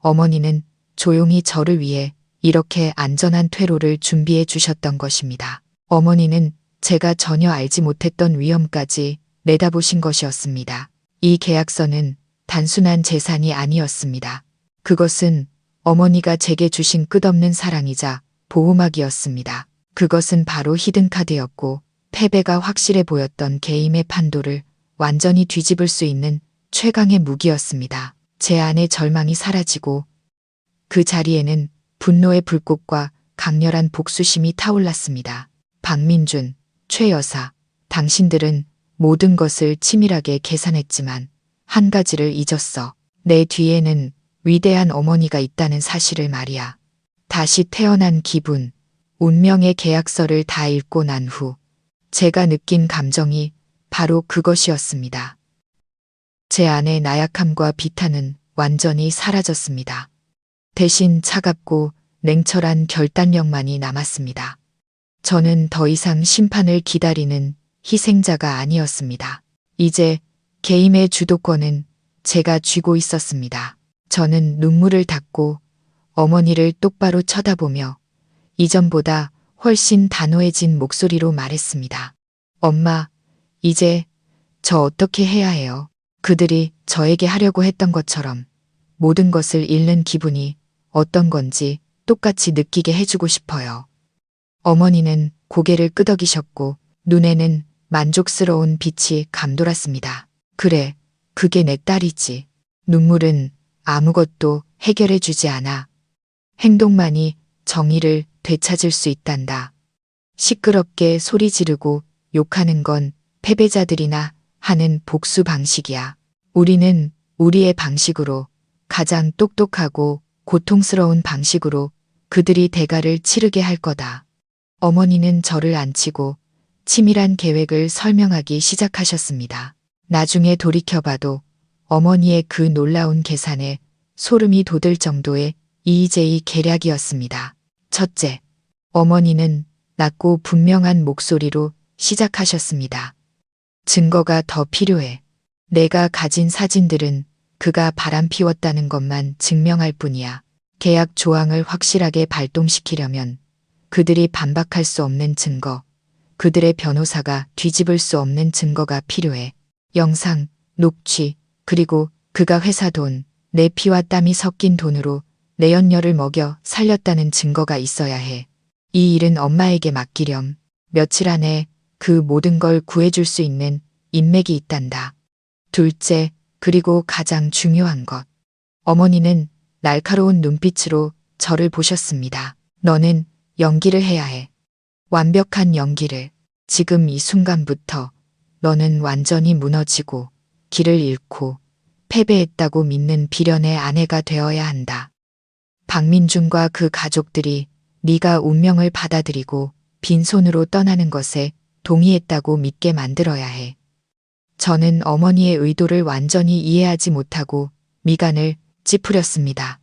어머니는 조용히 저를 위해 이렇게 안전한 퇴로를 준비해 주셨던 것입니다. 어머니는 제가 전혀 알지 못했던 위험까지 내다보신 것이었습니다. 이 계약서는 단순한 재산이 아니었습니다. 그것은 어머니가 제게 주신 끝없는 사랑이자 보호막이었습니다. 그것은 바로 히든카드였고 패배가 확실해 보였던 게임의 판도를 완전히 뒤집을 수 있는 최강의 무기였습니다. 제 안의 절망이 사라지고 그 자리에는 분노의 불꽃과 강렬한 복수심이 타올랐습니다. 박민준, 최 여사, 당신들은 모든 것을 치밀하게 계산했지만 한 가지를 잊었어. 내 뒤에는 위대한 어머니가 있다는 사실을 말이야. 다시 태어난 기분, 운명의 계약서를 다 읽고 난 후 제가 느낀 감정이 바로 그것이었습니다. 제 안의 나약함과 비탄은 완전히 사라졌습니다. 대신 차갑고 냉철한 결단력만이 남았습니다. 저는 더 이상 심판을 기다리는 희생자가 아니었습니다. 이제 게임의 주도권은 제가 쥐고 있었습니다. 저는 눈물을 닦고 어머니를 똑바로 쳐다보며 이전보다 훨씬 단호해진 목소리로 말했습니다. 엄마, 이제 저 어떻게 해야 해요? 그들이 저에게 하려고 했던 것처럼 모든 것을 잃는 기분이 어떤 건지 똑같이 느끼게 해주고 싶어요. 어머니는 고개를 끄덕이셨고 눈에는 만족스러운 빛이 감돌았습니다. 그래, 그게 내 딸이지. 눈물은 아무것도 해결해 주지 않아. 행동만이 정의를 되찾을 수 있단다. 시끄럽게 소리 지르고 욕하는 건 패배자들이나 하는 복수 방식이야. 우리는 우리의 방식으로 가장 똑똑하고 고통스러운 방식으로 그들이 대가를 치르게 할 거다. 어머니는 저를 앉히고 치밀한 계획을 설명하기 시작하셨습니다. 나중에 돌이켜봐도 어머니의 그 놀라운 계산에 소름이 돋을 정도의 EJ 계략이었습니다. 첫째, 어머니는 낮고 분명한 목소리로 시작하셨습니다. 증거가 더 필요해. 내가 가진 사진들은 그가 바람피웠다는 것만 증명할 뿐이야. 계약 조항을 확실하게 발동시키려면 그들이 반박할 수 없는 증거, 그들의 변호사가 뒤집을 수 없는 증거가 필요해. 영상, 녹취, 그리고 그가 회사 돈, 내 피와 땀이 섞인 돈으로 내연녀를 먹여 살렸다는 증거가 있어야 해. 이 일은 엄마에게 맡기렴. 며칠 안에 그 모든 걸 구해줄 수 있는 인맥이 있단다. 둘째, 그리고 가장 중요한 것. 어머니는 날카로운 눈빛으로 저를 보셨습니다. 너는 연기를 해야 해. 완벽한 연기를. 지금 이 순간부터 너는 완전히 무너지고 길을 잃고 패배했다고 믿는 비련의 아내가 되어야 한다. 박민준과 그 가족들이 네가 운명을 받아들이고 빈손으로 떠나는 것에 동의했다고 믿게 만들어야 해. 저는 어머니의 의도를 완전히 이해하지 못하고 미간을 찌푸렸습니다.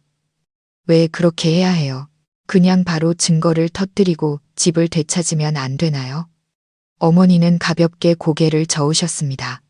왜 그렇게 해야 해요? 그냥 바로 증거를 터뜨리고 집을 되찾으면 안 되나요? 어머니는 가볍게 고개를 저으셨습니다.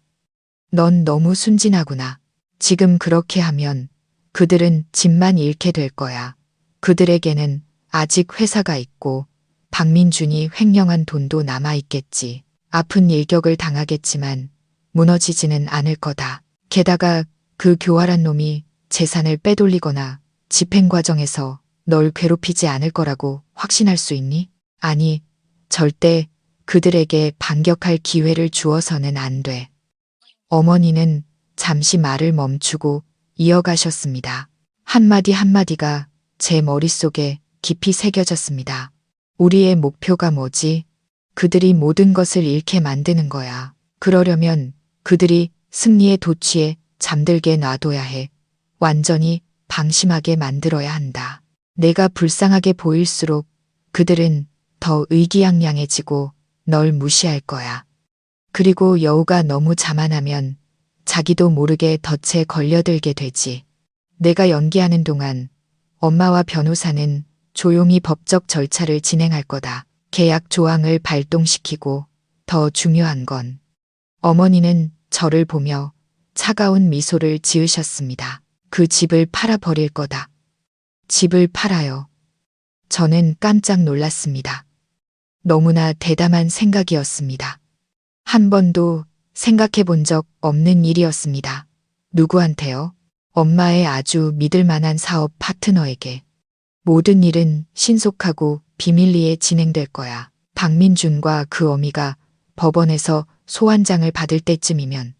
넌 너무 순진하구나. 지금 그렇게 하면 그들은 집만 잃게 될 거야. 그들에게는 아직 회사가 있고 박민준이 횡령한 돈도 남아있겠지. 아픈 일격을 당하겠지만 무너지지는 않을 거다. 게다가 그 교활한 놈이 재산을 빼돌리거나 집행 과정에서 널 괴롭히지 않을 거라고 확신할 수 있니? 아니, 절대 그들에게 반격할 기회를 주어서는 안 돼. 어머니는 잠시 말을 멈추고 이어가셨습니다. 한마디 한마디가 제 머릿속에 깊이 새겨졌습니다. 우리의 목표가 뭐지? 그들이 모든 것을 잃게 만드는 거야. 그러려면 그들이 승리의 도취에 잠들게 놔둬야 해. 완전히 방심하게 만들어야 한다. 내가 불쌍하게 보일수록 그들은 더 의기양양해지고 널 무시할 거야. 그리고 여우가 너무 자만하면 자기도 모르게 덫에 걸려들게 되지. 내가 연기하는 동안 엄마와 변호사는 조용히 법적 절차를 진행할 거다. 계약 조항을 발동시키고 더 중요한 건 어머니는 저를 보며 차가운 미소를 지으셨습니다. 그 집을 팔아버릴 거다. 집을 팔아요. 저는 깜짝 놀랐습니다. 너무나 대담한 생각이었습니다. 한 번도 생각해 본 적 없는 일이었습니다. 누구한테요? 엄마의 아주 믿을 만한 사업 파트너에게. 모든 일은 신속하고 비밀리에 진행될 거야. 박민준과 그 어미가 법원에서 소환장을 받을 때쯤이면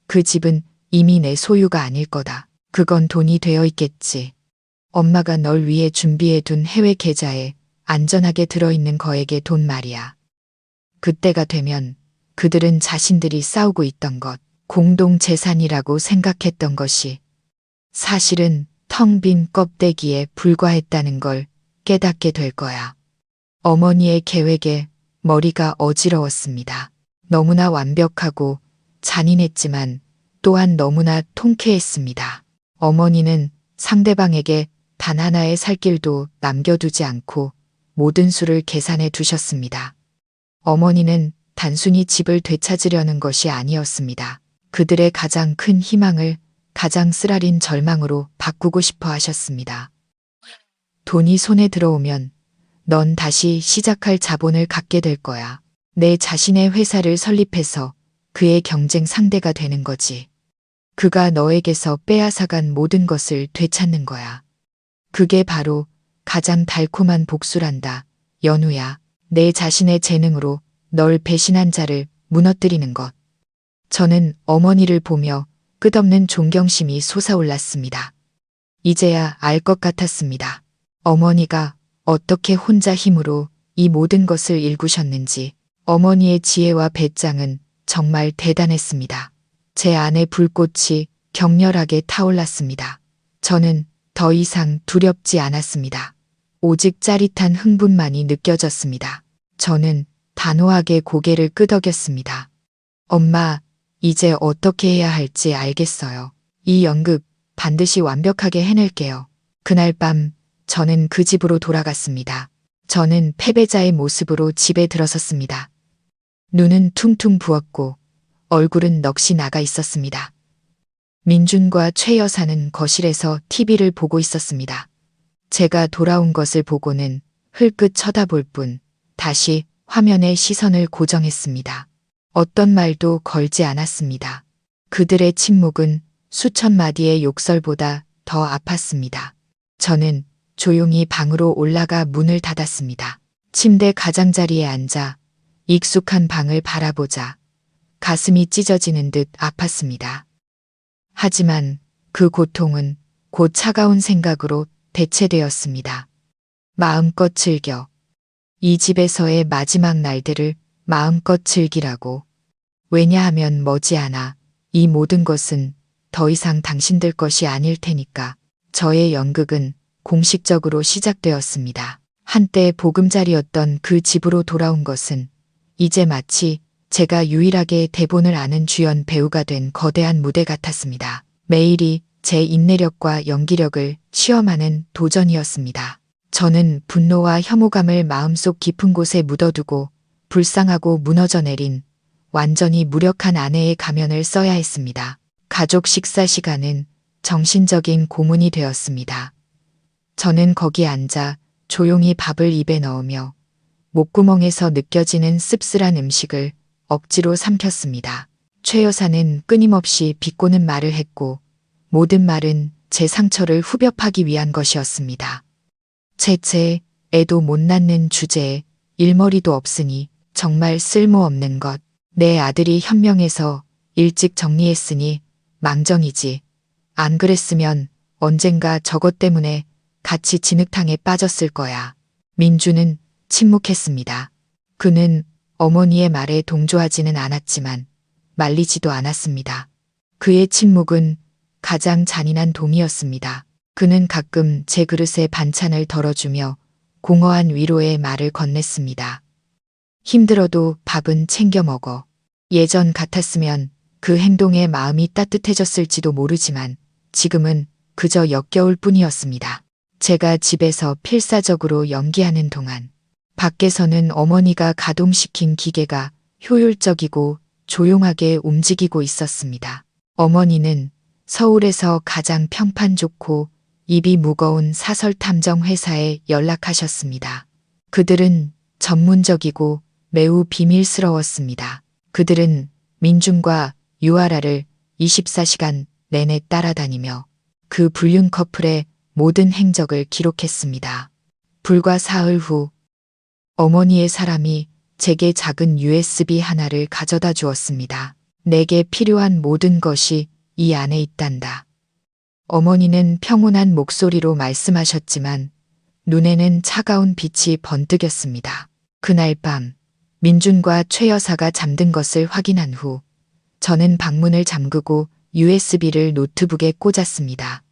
그 집은 이미 내 소유가 아닐 거다. 그건 돈이 되어 있겠지. 엄마가 널 위해 준비해둔 해외 계좌에 안전하게 들어있는 거액의 돈 말이야. 그때가 되면 그들은 자신들이 싸우고 있던 것, 공동 재산이라고 생각했던 것이 사실은 텅 빈 껍데기에 불과했다는 걸 깨닫게 될 거야. 어머니의 계획에 머리가 어지러웠습니다. 너무나 완벽하고 잔인했지만 또한 너무나 통쾌했습니다. 어머니는 상대방에게 단 하나의 살길도 남겨두지 않고 모든 수를 계산해 두셨습니다. 어머니는 단순히 집을 되찾으려는 것이 아니었습니다. 그들의 가장 큰 희망을 가장 쓰라린 절망으로 바꾸고 싶어 하셨습니다. 돈이 손에 들어오면 넌 다시 시작할 자본을 갖게 될 거야. 내 자신의 회사를 설립해서 그의 경쟁 상대가 되는 거지. 그가 너에게서 빼앗아간 모든 것을 되찾는 거야. 그게 바로 가장 달콤한 복수란다. 연우야, 내 자신의 재능으로 널 배신한 자를 무너뜨리는 것. 저는 어머니를 보며 끝없는 존경심이 솟아올랐습니다. 이제야 알 것 같았습니다. 어머니가 어떻게 혼자 힘으로 이 모든 것을 일구셨는지. 어머니의 지혜와 배짱은 정말 대단했습니다. 제 안에 불꽃이 격렬하게 타올랐습니다. 저는 더 이상 두렵지 않았습니다. 오직 짜릿한 흥분만이 느껴졌습니다. 저는 단호하게 고개를 끄덕였습니다. 엄마, 이제 어떻게 해야 할지 알겠어요. 이 연극 반드시 완벽하게 해낼게요. 그날 밤 저는 그 집으로 돌아갔습니다. 저는 패배자의 모습으로 집에 들어섰습니다. 눈은 퉁퉁 부었고 얼굴은 넋이 나가 있었습니다. 민준과 최 여사는 거실에서 TV를 보고 있었습니다. 제가 돌아온 것을 보고는 흘끗 쳐다볼 뿐 다시 화면에 시선을 고정했습니다. 어떤 말도 걸지 않았습니다. 그들의 침묵은 수천 마디의 욕설보다 더 아팠습니다. 저는 조용히 방으로 올라가 문을 닫았습니다. 침대 가장자리에 앉아 익숙한 방을 바라보자 가슴이 찢어지는 듯 아팠습니다. 하지만 그 고통은 곧 차가운 생각으로 대체되었습니다. 마음껏 즐겨. 이 집에서의 마지막 날들을 마음껏 즐기라고. 왜냐하면 머지않아 이 모든 것은 더 이상 당신들 것이 아닐 테니까. 저의 연극은 공식적으로 시작되었습니다. 한때 보금자리였던 그 집으로 돌아온 것은 이제 마치 제가 유일하게 대본을 아는 주연 배우가 된 거대한 무대 같았습니다. 매일이 제 인내력과 연기력을 시험하는 도전이었습니다. 저는 분노와 혐오감을 마음속 깊은 곳에 묻어두고 불쌍하고 무너져 내린 완전히 무력한 아내의 가면을 써야 했습니다. 가족 식사 시간은 정신적인 고문이 되었습니다. 저는 거기 앉아 조용히 밥을 입에 넣으며 목구멍에서 느껴지는 씁쓸한 음식을 억지로 삼켰습니다. 최 여사는 끊임없이 비꼬는 말을 했고 모든 말은 제 상처를 후벼 파기 위한 것이었습니다. 채채, 애도 못 낳는 주제에 일머리도 없으니 정말 쓸모없는 것. 내 아들이 현명해서 일찍 정리했으니 망정이지. 안 그랬으면 언젠가 저것 때문에 같이 진흙탕에 빠졌을 거야. 민주는 침묵했습니다. 그는 어머니의 말에 동조하지는 않았지만 말리지도 않았습니다. 그의 침묵은 가장 잔인한 동이었습니다. 그는 가끔 제 그릇에 반찬을 덜어주며 공허한 위로의 말을 건넸습니다. 힘들어도 밥은 챙겨 먹어. 예전 같았으면 그 행동에 마음이 따뜻해졌을지도 모르지만 지금은 그저 역겨울 뿐이었습니다. 제가 집에서 필사적으로 연기하는 동안 밖에서는 어머니가 가동시킨 기계가 효율적이고 조용하게 움직이고 있었습니다. 어머니는 서울에서 가장 평판 좋고 입이 무거운 사설 탐정 회사에 연락하셨습니다. 그들은 전문적이고 매우 비밀스러웠습니다. 그들은 민준과 유아라를 24시간 내내 따라다니며 그 불륜 커플의 모든 행적을 기록했습니다. 불과 사흘 후 어머니의 사람이 제게 작은 USB 하나를 가져다 주었습니다. 내게 필요한 모든 것이 이 안에 있단다. 어머니는 평온한 목소리로 말씀하셨지만 눈에는 차가운 빛이 번뜩였습니다. 그날 밤 민준과 최 여사가 잠든 것을 확인한 후 저는 방문을 잠그고 USB를 노트북에 꽂았습니다.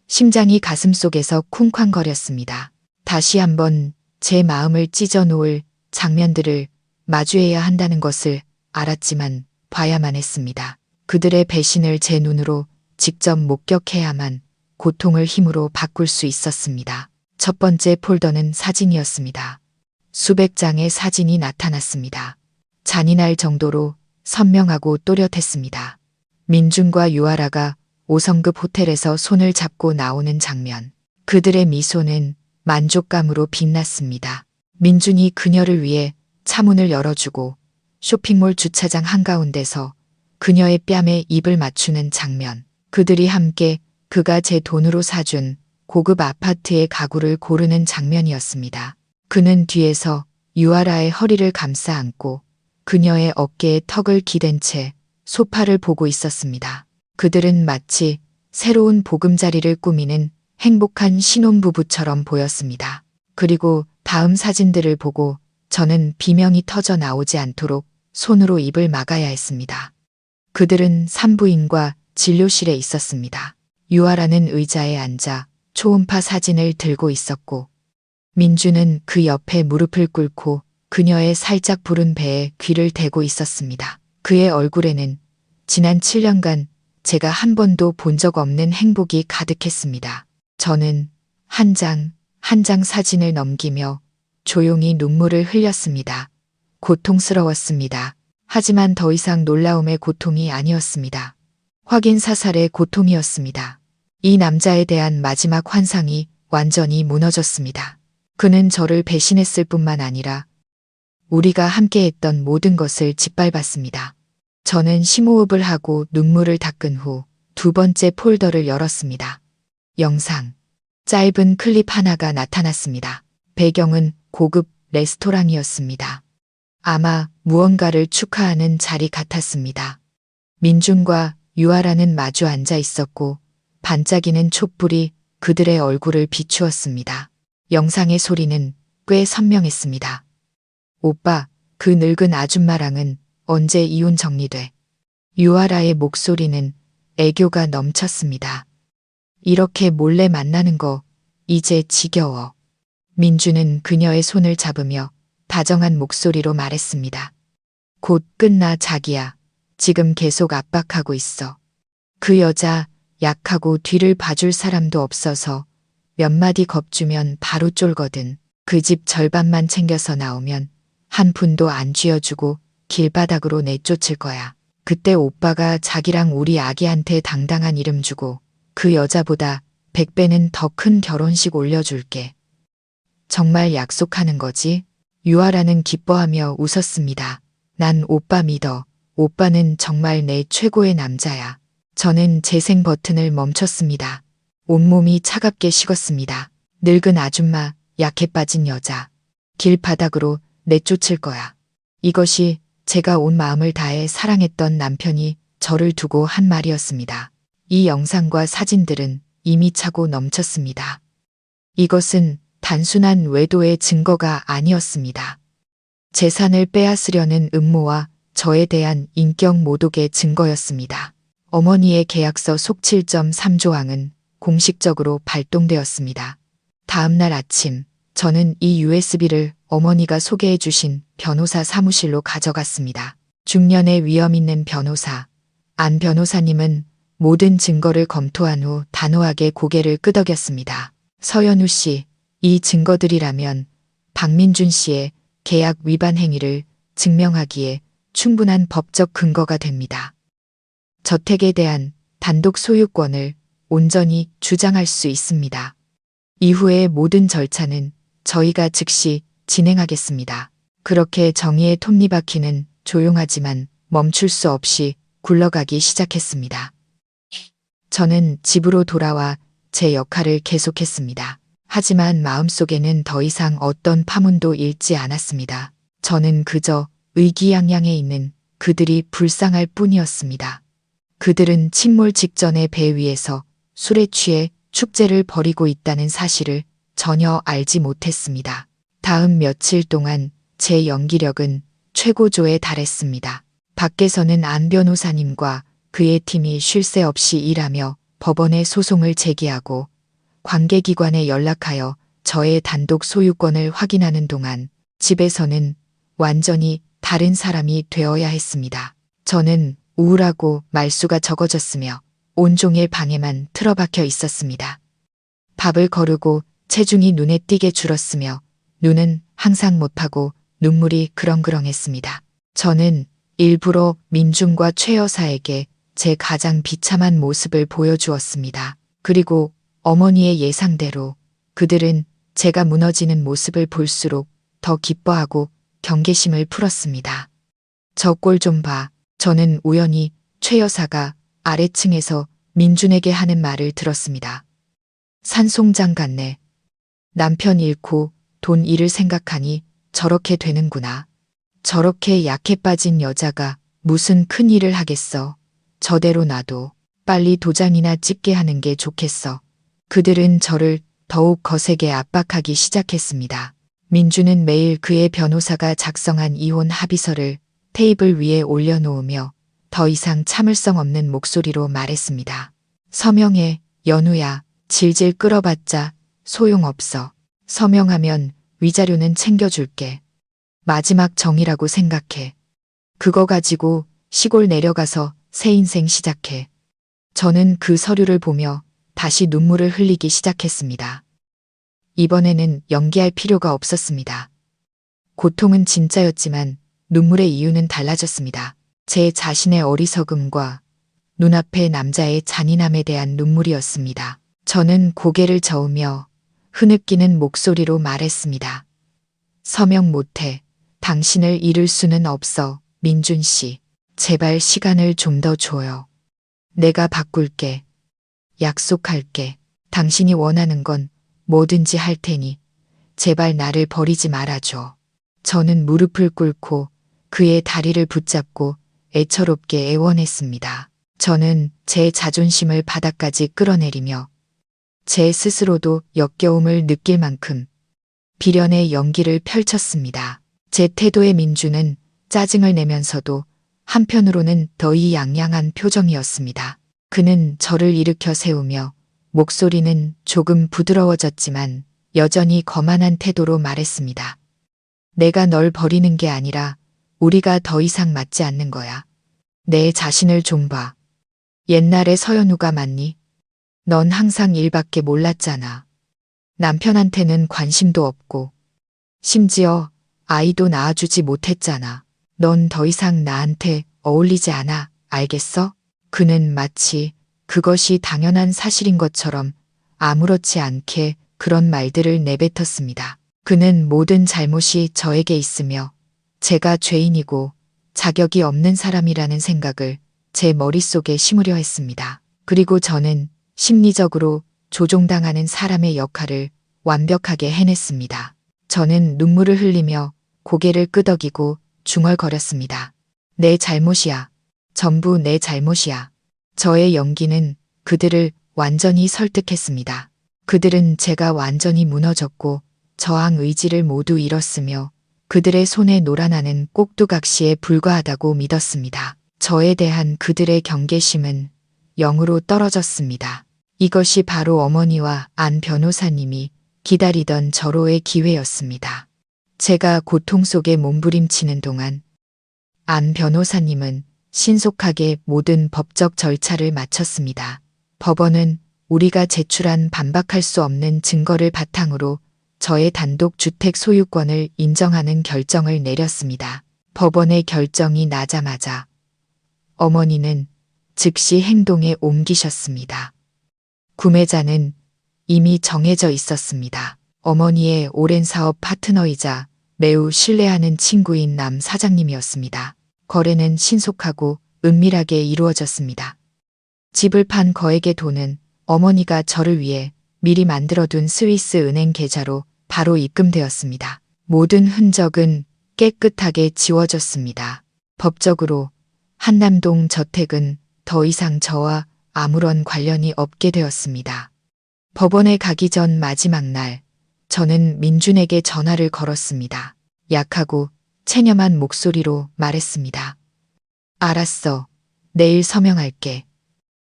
심장이 가슴속에서 쿵쾅거렸습니다. 다시 한번 제 마음을 찢어 놓을 장면들을 마주해야 한다는 것을 알았지만 봐야만 했습니다. 그들의 배신을 제 눈으로 직접 목격해야만 고통을 힘으로 바꿀 수 있었습니다. 첫 번째 폴더는 사진이었습니다. 수백 장의 사진이 나타났습니다. 잔인할 정도로 선명하고 또렷했습니다. 민준과 유아라가 5성급 호텔에서 손을 잡고 나오는 장면. 그들의 미소는 만족감으로 빛났습니다. 민준이 그녀를 위해 차문을 열어주고 쇼핑몰 주차장 한가운데서 그녀의 뺨에 입을 맞추는 장면. 그들이 함께 그가 제 돈으로 사준 고급 아파트의 가구를 고르는 장면이었습니다. 그는 뒤에서 유아라의 허리를 감싸 안고 그녀의 어깨에 턱을 기댄 채 소파를 보고 있었습니다. 그들은 마치 새로운 보금자리를 꾸미는 행복한 신혼부부처럼 보였습니다. 그리고 다음 사진들을 보고 저는 비명이 터져 나오지 않도록 손으로 입을 막아야 했습니다. 그들은 산부인과 진료실에 있었습니다. 유아라는 의자에 앉아 초음파 사진을 들고 있었고 민주는 그 옆에 무릎을 꿇고 그녀의 살짝 부른 배에 귀를 대고 있었습니다. 그의 얼굴에는 지난 7년간 제가 한 번도 본 적 없는 행복이 가득했습니다. 저는 한 장 한 장 사진을 넘기며 조용히 눈물을 흘렸습니다. 고통스러웠습니다. 하지만 더 이상 놀라움의 고통이 아니었습니다. 확인 사살의 고통이었습니다. 이 남자에 대한 마지막 환상이 완전히 무너졌습니다. 그는 저를 배신했을 뿐만 아니라 우리가 함께했던 모든 것을 짓밟았습니다. 저는 심호흡을 하고 눈물을 닦은 후 두 번째 폴더를 열었습니다. 영상. 짧은 클립 하나가 나타났습니다. 배경은 고급 레스토랑이었습니다. 아마 무언가를 축하하는 자리 같았습니다. 민준과 유아라는 마주 앉아 있었고 반짝이는 촛불이 그들의 얼굴을 비추었습니다. 영상의 소리는 꽤 선명했습니다. 오빠, 그 늙은 아줌마랑은 언제 이혼 정리돼? 유아라의 목소리는 애교가 넘쳤습니다. 이렇게 몰래 만나는 거 이제 지겨워. 민주는 그녀의 손을 잡으며 다정한 목소리로 말했습니다. 곧 끝나 자기야. 지금 계속 압박하고 있어. 그 여자 약하고 뒤를 봐줄 사람도 없어서 몇 마디 겁주면 바로 쫄거든. 그 집 절반만 챙겨서 나오면 한 푼도 안 쥐어주고 길바닥으로 내쫓을 거야. 그때 오빠가 자기랑 우리 아기한테 당당한 이름 주고 그 여자보다 100배는 더 큰 결혼식 올려줄게. 정말 약속하는 거지? 유아라는 기뻐하며 웃었습니다. 난 오빠 믿어. 오빠는 정말 내 최고의 남자야. 저는 재생 버튼을 멈췄습니다. 온몸이 차갑게 식었습니다. 늙은 아줌마, 약해 빠진 여자. 길바닥으로 내쫓을 거야. 이것이 제가 온 마음을 다해 사랑했던 남편이 저를 두고 한 말이었습니다. 이 영상과 사진들은 이미 차고 넘쳤습니다. 이것은 단순한 외도의 증거가 아니었습니다. 재산을 빼앗으려는 음모와 저에 대한 인격 모독의 증거였습니다. 어머니의 계약서 속 7.3조항은 공식적으로 발동되었습니다. 다음 날 아침, 저는 이 USB를 어머니가 소개해 주신 변호사 사무실로 가져갔습니다. 중년의 위험 있는 변호사, 안 변호사님은 모든 증거를 검토한 후 단호하게 고개를 끄덕였습니다. 서연우 씨, 이 증거들이라면 박민준 씨의 계약 위반 행위를 증명하기에 충분한 법적 근거가 됩니다. 저택에 대한 단독 소유권을 온전히 주장할 수 있습니다. 이후의 모든 절차는 저희가 즉시 진행하겠습니다. 그렇게 정의의 톱니바퀴는 조용하지만 멈출 수 없이 굴러가기 시작했습니다. 저는 집으로 돌아와 제 역할을 계속했습니다. 하지만 마음속에는 더 이상 어떤 파문도 일지 않았습니다. 저는 그저 의기양양해 있는 그들이 불쌍할 뿐이었습니다. 그들은 침몰 직전의 배 위에서 술에 취해 축제를 벌이고 있다는 사실을 전혀 알지 못했습니다. 다음 며칠 동안 제 연기력은 최고조에 달했습니다. 밖에서는 안 변호사님과 그의 팀이 쉴 새 없이 일하며 법원에 소송을 제기하고 관계기관에 연락하여 저의 단독 소유권을 확인하는 동안 집에서는 완전히 다른 사람이 되어야 했습니다. 저는 우울하고 말수가 적어졌으며 온종일 방에만 틀어박혀 있었습니다. 밥을 거르고 체중이 눈에 띄게 줄었으며 눈은 항상 못하고 눈물이 그렁그렁했습니다. 저는 일부러 민준과 최 여사에게 제 가장 비참한 모습을 보여주었습니다. 그리고 어머니의 예상대로 그들은 제가 무너지는 모습을 볼수록 더 기뻐하고 경계심을 풀었습니다. 저 꼴 좀 봐. 저는 우연히 최 여사가 아래층에서 민준에게 하는 말을 들었습니다. 산송장 같네. 남편 잃고 돈 잃을 생각하니 저렇게 되는구나. 저렇게 약해 빠진 여자가 무슨 큰 일을 하겠어. 저대로 놔도 빨리 도장이나 찍게 하는 게 좋겠어. 그들은 저를 더욱 거세게 압박하기 시작했습니다. 민주는 매일 그의 변호사가 작성한 이혼 합의서를 테이블 위에 올려놓으며 더 이상 참을성 없는 목소리로 말했습니다. 서명해, 연우야. 질질 끌어봤자 소용없어. 서명하면 위자료는 챙겨줄게. 마지막 정이라고 생각해. 그거 가지고 시골 내려가서 새 인생 시작해. 저는 그 서류를 보며 다시 눈물을 흘리기 시작했습니다. 이번에는 연기할 필요가 없었습니다. 고통은 진짜였지만 눈물의 이유는 달라졌습니다. 제 자신의 어리석음과 눈앞의 남자의 잔인함에 대한 눈물이었습니다. 저는 고개를 저으며 흐느끼는 목소리로 말했습니다. 서명 못해. 당신을 잃을 수는 없어. 민준 씨. 제발 시간을 좀 더 줘요. 내가 바꿀게. 약속할게. 당신이 원하는 건 뭐든지 할 테니 제발 나를 버리지 말아줘. 저는 무릎을 꿇고 그의 다리를 붙잡고 애처롭게 애원했습니다. 저는 제 자존심을 바닥까지 끌어내리며 제 스스로도 역겨움을 느낄 만큼 비련의 연기를 펼쳤습니다. 제 태도의 민주는 짜증을 내면서도 한편으로는 더이양양한 표정이었습니다. 그는 저를 일으켜 세우며 목소리는 조금 부드러워졌지만 여전히 거만한 태도로 말했습니다. 내가 널 버리는 게 아니라 우리가 더 이상 맞지 않는 거야. 내 자신을 좀 봐. 옛날에 서연우가 맞니? 넌 항상 일밖에 몰랐잖아. 남편한테는 관심도 없고 심지어 아이도 낳아주지 못했잖아. 넌 더 이상 나한테 어울리지 않아. 알겠어? 그는 마치 그것이 당연한 사실인 것처럼 아무렇지 않게 그런 말들을 내뱉었습니다. 그는 모든 잘못이 저에게 있으며 제가 죄인이고 자격이 없는 사람이라는 생각을 제 머릿속에 심으려 했습니다. 그리고 저는 심리적으로 조종당하는 사람의 역할을 완벽하게 해냈습니다. 저는 눈물을 흘리며 고개를 끄덕이고 중얼거렸습니다. 내 잘못이야. 전부 내 잘못이야. 저의 연기는 그들을 완전히 설득했습니다. 그들은 제가 완전히 무너졌고 저항 의지를 모두 잃었으며 그들의 손에 놀아나는 꼭두각시에 불과하다고 믿었습니다. 저에 대한 그들의 경계심은 0으로 떨어졌습니다. 이것이 바로 어머니와 안 변호사님이 기다리던 절호의 기회였습니다. 제가 고통 속에 몸부림치는 동안 안 변호사님은 신속하게 모든 법적 절차를 마쳤습니다. 법원은 우리가 제출한 반박할 수 없는 증거를 바탕으로 저의 단독 주택 소유권을 인정하는 결정을 내렸습니다. 법원의 결정이 나자마자 어머니는 즉시 행동에 옮기셨습니다. 구매자는 이미 정해져 있었습니다. 어머니의 오랜 사업 파트너이자 매우 신뢰하는 친구인 남 사장님이었습니다. 거래는 신속하고 은밀하게 이루어졌습니다. 집을 판 거액의 돈은 어머니가 저를 위해 미리 만들어둔 스위스 은행 계좌로 바로 입금되었습니다. 모든 흔적은 깨끗하게 지워졌습니다. 법적으로 한남동 저택은 더 이상 저와 아무런 관련이 없게 되었습니다. 법원에 가기 전 마지막 날, 저는 민준에게 전화를 걸었습니다. 약하고 체념한 목소리로 말했습니다. 알았어. 내일 서명할게.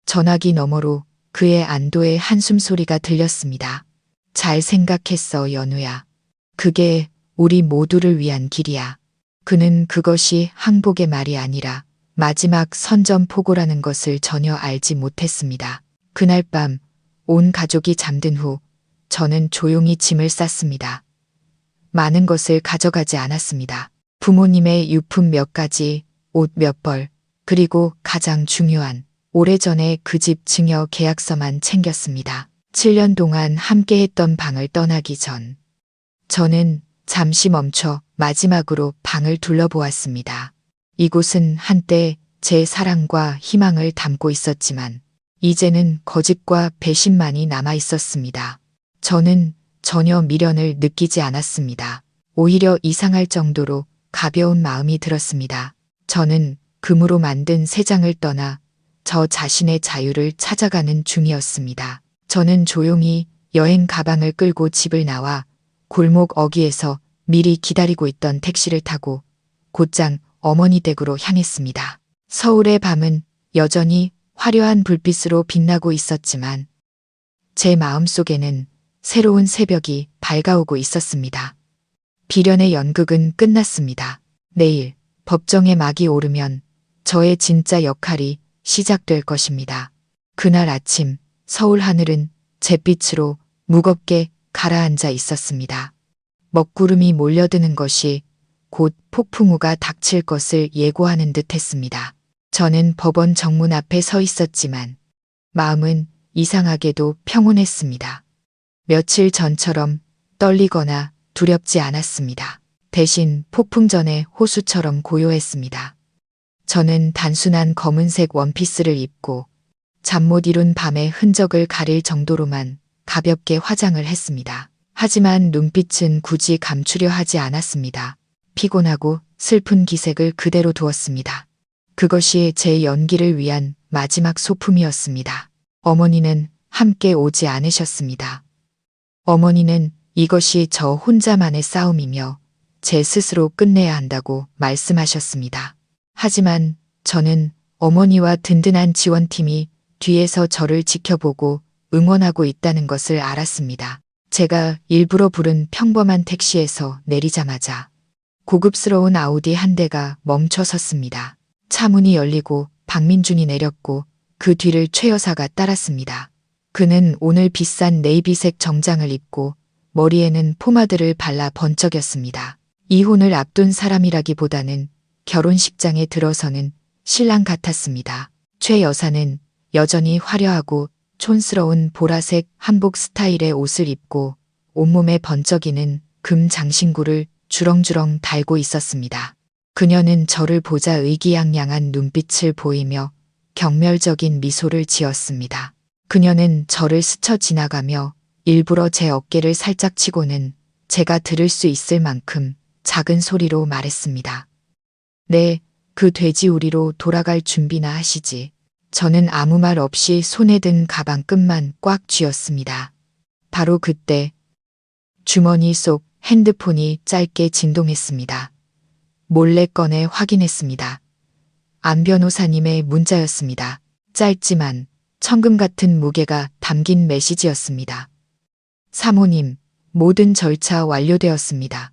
전화기 너머로 그의 안도의 한숨 소리가 들렸습니다. 잘 생각했어, 연우야. 그게 우리 모두를 위한 길이야. 그는 그것이 항복의 말이 아니라 마지막 선전포고라는 것을 전혀 알지 못했습니다. 그날 밤 온 가족이 잠든 후 저는 조용히 짐을 쌌습니다. 많은 것을 가져가지 않았습니다. 부모님의 유품 몇 가지, 옷 몇 벌, 그리고 가장 중요한 오래전에 그 집 증여 계약서만 챙겼습니다. 7년 동안 함께했던 방을 떠나기 전 저는 잠시 멈춰 마지막으로 방을 둘러보았습니다. 이곳은 한때 제 사랑과 희망을 담고 있었지만 이제는 거짓과 배신만이 남아 있었습니다. 저는 전혀 미련을 느끼지 않았습니다. 오히려 이상할 정도로 가벼운 마음이 들었습니다. 저는 금으로 만든 새 장을 떠나 저 자신의 자유를 찾아가는 중이었습니다. 저는 조용히 여행 가방을 끌고 집을 나와 골목 어귀에서 미리 기다리고 있던 택시를 타고 곧장 어머니 댁으로 향했습니다. 서울의 밤은 여전히 화려한 불빛으로 빛나고 있었지만 제 마음속에는 새로운 새벽이 밝아오고 있었습니다. 비련의 연극은 끝났습니다. 내일 법정의 막이 오르면 저의 진짜 역할이 시작될 것입니다. 그날 아침 서울 하늘은 잿빛으로 무겁게 가라앉아 있었습니다. 먹구름이 몰려드는 것이 곧 폭풍우가 닥칠 것을 예고하는 듯 했습니다. 저는 법원 정문 앞에 서 있었지만 마음은 이상하게도 평온했습니다. 며칠 전처럼 떨리거나 두렵지 않았습니다. 대신 폭풍 전의 호수처럼 고요했습니다. 저는 단순한 검은색 원피스를 입고 잠 못 이룬 밤의 흔적을 가릴 정도로만 가볍게 화장을 했습니다. 하지만 눈빛은 굳이 감추려 하지 않았습니다. 피곤하고 슬픈 기색을 그대로 두었습니다. 그것이 제 연기를 위한 마지막 소품이었습니다. 어머니는 함께 오지 않으셨습니다. 어머니는 이것이 저 혼자만의 싸움이며 제 스스로 끝내야 한다고 말씀하셨습니다. 하지만 저는 어머니와 든든한 지원팀이 뒤에서 저를 지켜보고 응원하고 있다는 것을 알았습니다. 제가 일부러 부른 평범한 택시에서 내리자마자 고급스러운 아우디 한 대가 멈춰 섰습니다. 차 문이 열리고 박민준이 내렸고 그 뒤를 최 여사가 따랐습니다. 그는 오늘 비싼 네이비색 정장을 입고 머리에는 포마드를 발라 번쩍였습니다. 이혼을 앞둔 사람이라기보다는 결혼식장에 들어서는 신랑 같았습니다. 최 여사는 여전히 화려하고 촌스러운 보라색 한복 스타일의 옷을 입고 온몸에 번쩍이는 금 장신구를 주렁주렁 달고 있었습니다. 그녀는 저를 보자 의기양양한 눈빛을 보이며 경멸적인 미소를 지었습니다. 그녀는 저를 스쳐 지나가며 일부러 제 어깨를 살짝 치고는 제가 들을 수 있을 만큼 작은 소리로 말했습니다. 네, 그 돼지우리로 돌아갈 준비나 하시지. 저는 아무 말 없이 손에 든 가방 끈만 꽉 쥐었습니다. 바로 그때 주머니 속 핸드폰이 짧게 진동했습니다. 몰래 꺼내 확인했습니다. 안 변호사님의 문자였습니다. 짧지만 천금 같은 무게가 담긴 메시지였습니다. 사모님, 모든 절차 완료되었습니다.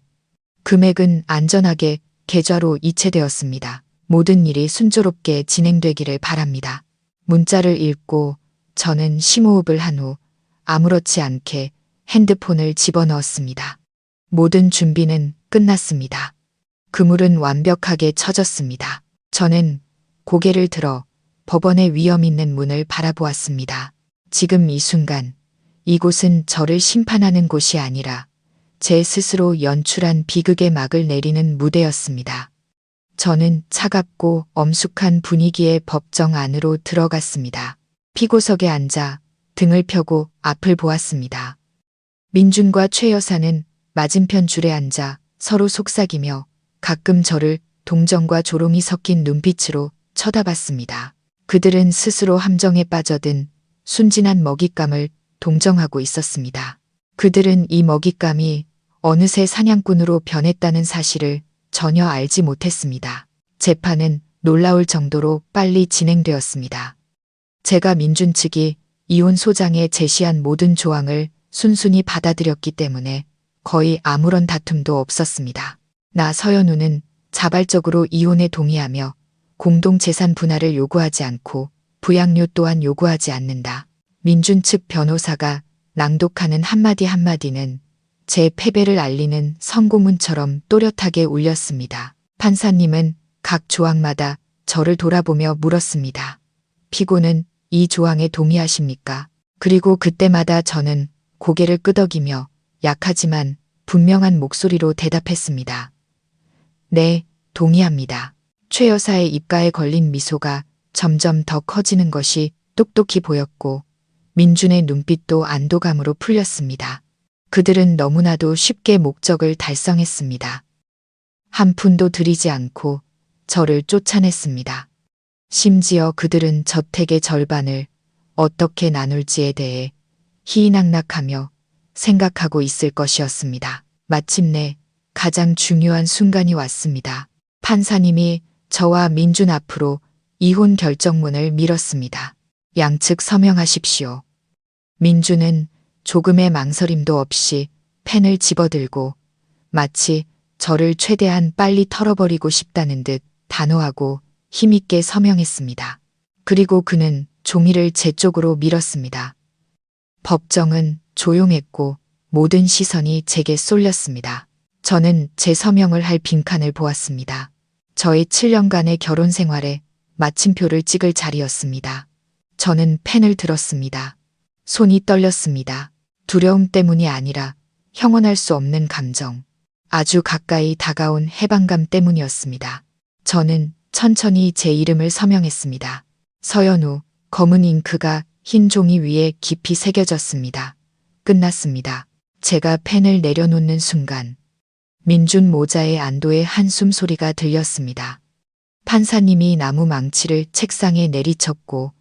금액은 안전하게 계좌로 이체되었습니다. 모든 일이 순조롭게 진행되기를 바랍니다. 문자를 읽고 저는 심호흡을 한 후 아무렇지 않게 핸드폰을 집어넣었습니다. 모든 준비는 끝났습니다. 그물은 완벽하게 쳐졌습니다. 저는 고개를 들어 법원의 위험 있는 문을 바라보았습니다. 지금 이 순간 이곳은 저를 심판하는 곳이 아니라 제 스스로 연출한 비극의 막을 내리는 무대였습니다. 저는 차갑고 엄숙한 분위기의 법정 안으로 들어갔습니다. 피고석에 앉아 등을 펴고 앞을 보았습니다. 민준과 최 여사는 맞은편 줄에 앉아 서로 속삭이며 가끔 저를 동정과 조롱이 섞인 눈빛으로 쳐다봤습니다. 그들은 스스로 함정에 빠져든 순진한 먹잇감을 동정하고 있었습니다. 그들은 이 먹잇감이 어느새 사냥꾼으로 변했다는 사실을 전혀 알지 못했습니다. 재판은 놀라울 정도로 빨리 진행되었습니다. 제가 민준 측이 이혼 소장에 제시한 모든 조항을 순순히 받아들였기 때문에 거의 아무런 다툼도 없었습니다. 나 서연우는 자발적으로 이혼에 동의하며 공동재산 분할을 요구하지 않고 부양료 또한 요구하지 않는다. 민준 측 변호사가 낭독하는 한마디 한마디는 제 패배를 알리는 선고문처럼 또렷하게 울렸습니다. 판사님은 각 조항마다 저를 돌아보며 물었습니다. 피고는 이 조항에 동의하십니까? 그리고 그때마다 저는 고개를 끄덕이며 약하지만 분명한 목소리로 대답했습니다. 네, 동의합니다. 최 여사의 입가에 걸린 미소가 점점 더 커지는 것이 똑똑히 보였고 민준의 눈빛도 안도감으로 풀렸습니다. 그들은 너무나도 쉽게 목적을 달성했습니다. 한 푼도 들이지 않고 저를 쫓아냈습니다. 심지어 그들은 저택의 절반을 어떻게 나눌지에 대해 희희낙낙하며 생각하고 있을 것이었습니다. 마침내 가장 중요한 순간이 왔습니다. 판사님이 저와 민준 앞으로 이혼 결정문을 밀었습니다. 양측 서명하십시오. 민준은 조금의 망설임도 없이 펜을 집어들고 마치 저를 최대한 빨리 털어버리고 싶다는 듯 단호하고 힘있게 서명했습니다. 그리고 그는 종이를 제 쪽으로 밀었습니다. 법정은 조용했고 모든 시선이 제게 쏠렸습니다. 저는 제 서명을 할 빈칸을 보았습니다. 저의 7년간의 결혼 생활에 마침표를 찍을 자리였습니다. 저는 펜을 들었습니다. 손이 떨렸습니다. 두려움 때문이 아니라 형언할 수 없는 감정, 아주 가까이 다가온 해방감 때문이었습니다. 저는 천천히 제 이름을 서명했습니다. 서연우. 검은 잉크가 흰 종이 위에 깊이 새겨졌습니다. 끝났습니다. 제가 펜을 내려놓는 순간 민준 모자의 안도의 한숨 소리가 들렸습니다. 판사님이 나무 망치를 책상에 내리쳤고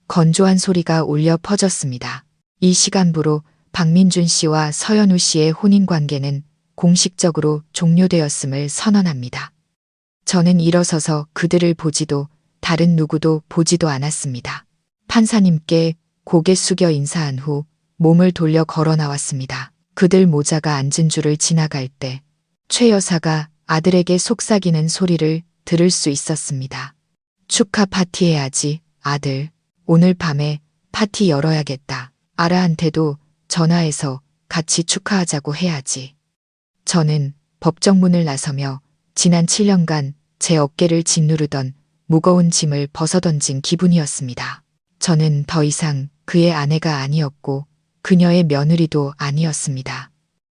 건조한 소리가 울려 퍼졌습니다. 이 시간부로 박민준 씨와 서연우 씨의 혼인관계는 공식적으로 종료되었음을 선언합니다. 저는 일어서서 그들을 보지도 다른 누구도 보지도 않았습니다. 판사님께 고개 숙여 인사한 후 몸을 돌려 걸어 나왔습니다. 그들 모자가 앉은 줄을 지나갈 때 최 여사가 아들에게 속삭이는 소리를 들을 수 있었습니다. 축하 파티 해야지, 아들. 오늘 밤에 파티 열어야겠다. 아라한테도 전화해서 같이 축하하자고 해야지. 저는 법정문을 나서며 지난 7년간 제 어깨를 짓누르던 무거운 짐을 벗어던진 기분이었습니다. 저는 더 이상 그의 아내가 아니었고 그녀의 며느리도 아니었습니다.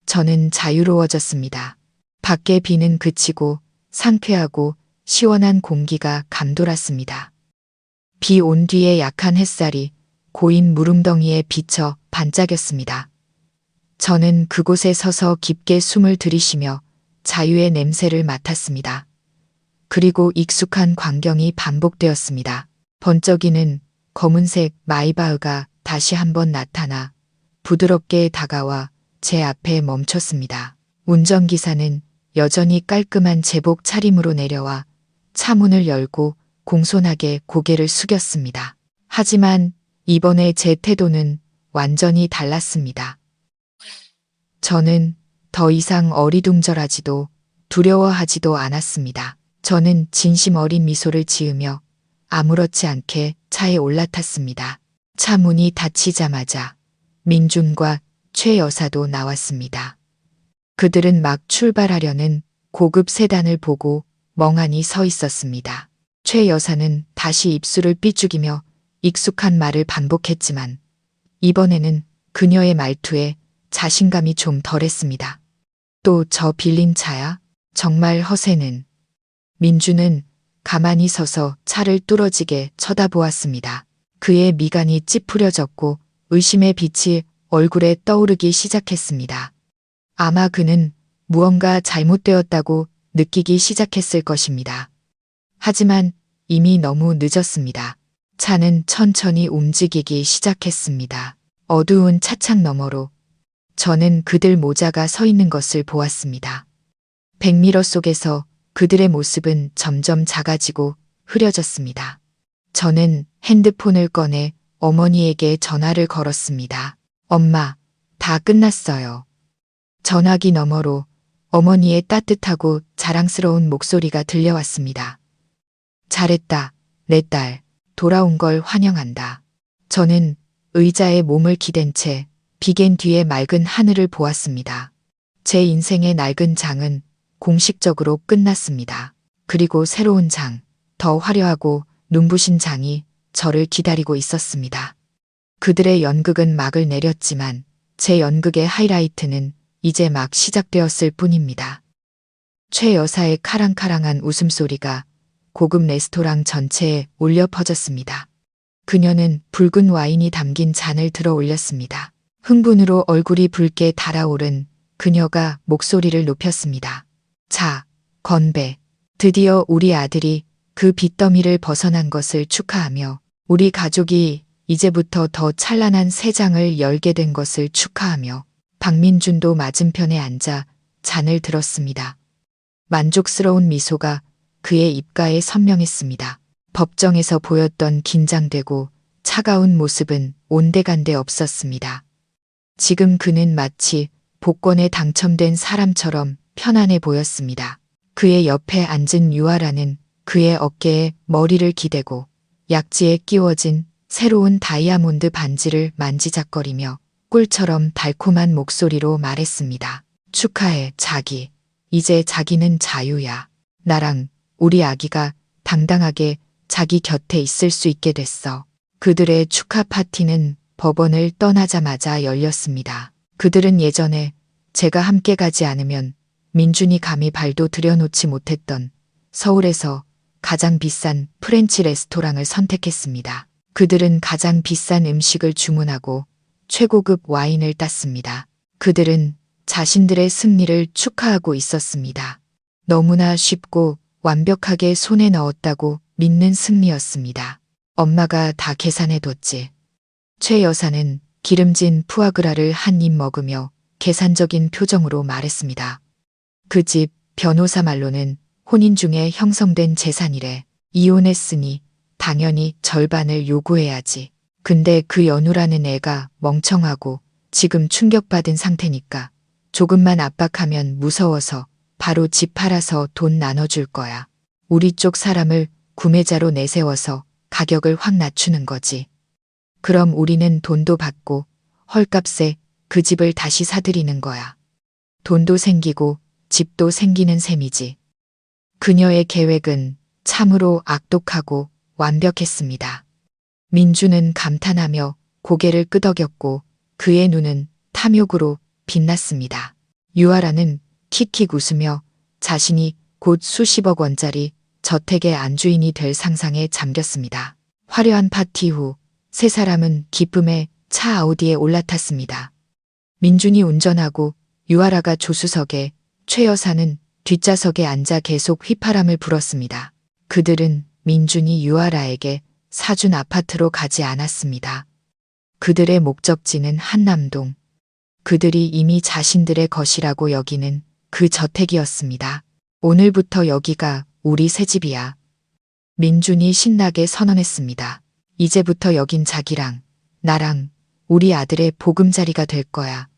저는 자유로워졌습니다. 밖의 비는 그치고 상쾌하고 시원한 공기가 감돌았습니다. 비 온 뒤에 약한 햇살이 고인 무릉덩이에 비쳐 반짝였습니다. 저는 그곳에 서서 깊게 숨을 들이쉬며 자유의 냄새를 맡았습니다. 그리고 익숙한 광경이 반복되었습니다. 번쩍이는 검은색 마이바흐가 다시 한번 나타나 부드럽게 다가와 제 앞에 멈췄습니다. 운전기사는 여전히 깔끔한 제복 차림으로 내려와 차 문을 열고 공손하게 고개를 숙였습니다. 하지만 이번에 제 태도는 완전히 달랐습니다. 저는 더 이상 어리둥절하지도 두려워하지도 않았습니다. 저는 진심 어린 미소를 지으며 아무렇지 않게 차에 올라탔습니다. 차 문이 닫히자마자 민준과 최 여사도 나왔습니다. 그들은 막 출발하려는 고급 세단을 보고 멍하니 서 있었습니다. 최 여사는 다시 입술을 삐죽이며 익숙한 말을 반복했지만 이번에는 그녀의 말투에 자신감이 좀 덜했습니다. 또 저 빌린 차야? 정말 허세는. 민주는 가만히 서서 차를 뚫어지게 쳐다보았습니다. 그의 미간이 찌푸려졌고 의심의 빛이 얼굴에 떠오르기 시작했습니다. 아마 그는 무언가 잘못되었다고 느끼기 시작했을 것입니다. 하지만 이미 너무 늦었습니다. 차는 천천히 움직이기 시작했습니다. 어두운 차창 너머로 저는 그들 모자가 서 있는 것을 보았습니다. 백미러 속에서 그들의 모습은 점점 작아지고 흐려졌습니다. 저는 핸드폰을 꺼내 어머니에게 전화를 걸었습니다. 엄마, 다 끝났어요. 전화기 너머로 어머니의 따뜻하고 자랑스러운 목소리가 들려왔습니다. 잘했다, 내 딸. 돌아온 걸 환영한다. 저는 의자에 몸을 기댄 채 비겐 뒤에 맑은 하늘을 보았습니다. 제 인생의 낡은 장은 공식적으로 끝났습니다. 그리고 새로운 장, 더 화려하고 눈부신 장이 저를 기다리고 있었습니다. 그들의 연극은 막을 내렸지만 제 연극의 하이라이트는 이제 막 시작되었을 뿐입니다. 최 여사의 카랑카랑한 웃음소리가 고급 레스토랑 전체에 울려 퍼졌습니다. 그녀는 붉은 와인이 담긴 잔을 들어 올렸습니다. 흥분으로 얼굴이 붉게 달아오른 그녀가 목소리를 높였습니다. 자, 건배. 드디어 우리 아들이 그 빚더미를 벗어난 것을 축하하며 우리 가족이 이제부터 더 찬란한 새 장을 열게 된 것을 축하하며 박민준도 맞은편에 앉아 잔을 들었습니다. 만족스러운 미소가 그의 입가에 선명했습니다. 법정에서 보였던 긴장되고 차가운 모습은 온데간데 없었습니다. 지금 그는 마치 복권에 당첨된 사람처럼 편안해 보였습니다. 그의 옆에 앉은 유아라는 그의 어깨에 머리를 기대고 약지에 끼워진 새로운 다이아몬드 반지를 만지작거리며 꿀처럼 달콤한 목소리로 말했습니다. 축하해, 자기. 이제 자기는 자유야. 나랑 우리 아기가 당당하게 자기 곁에 있을 수 있게 됐어. 그들의 축하 파티는 법원을 떠나자마자 열렸습니다. 그들은 예전에 제가 함께 가지 않으면 민준이 감히 발도 들여놓지 못했던 서울에서 가장 비싼 프렌치 레스토랑을 선택했습니다. 그들은 가장 비싼 음식을 주문하고 최고급 와인을 땄습니다. 그들은 자신들의 승리를 축하하고 있었습니다. 너무나 쉽고 완벽하게 손에 넣었다고 믿는 승리였습니다. 엄마가 다 계산해뒀지. 최 여사는 기름진 푸아그라를 한 입 먹으며 계산적인 표정으로 말했습니다. 그 집 변호사 말로는 혼인 중에 형성된 재산이래. 이혼했으니 당연히 절반을 요구해야지. 근데 그 연우라는 애가 멍청하고 지금 충격받은 상태니까 조금만 압박하면 무서워서 바로 집 팔아서 돈 나눠줄 거야. 우리 쪽 사람을 구매자로 내세워서 가격을 확 낮추는 거지. 그럼 우리는 돈도 받고 헐값에 그 집을 다시 사들이는 거야. 돈도 생기고 집도 생기는 셈이지. 그녀의 계획은 참으로 악독하고 완벽했습니다. 민주는 감탄하며 고개를 끄덕였고 그의 눈은 탐욕으로 빛났습니다. 유아라는 킥킥 웃으며 자신이 곧 수십억 원짜리 저택의 안주인이 될 상상에 잠겼습니다. 화려한 파티 후 세 사람은 기쁨에 차 아우디에 올라탔습니다. 민준이 운전하고 유아라가 조수석에, 최 여사는 뒷좌석에 앉아 계속 휘파람을 불었습니다. 그들은 민준이 유아라에게 사준 아파트로 가지 않았습니다. 그들의 목적지는 한남동. 그들이 이미 자신들의 것이라고 여기는 그 저택이었습니다. 오늘부터 여기가 우리 새 집이야. 민준이 신나게 선언했습니다. 이제부터 여긴 자기랑 나랑 우리 아들의 보금자리가 될 거야.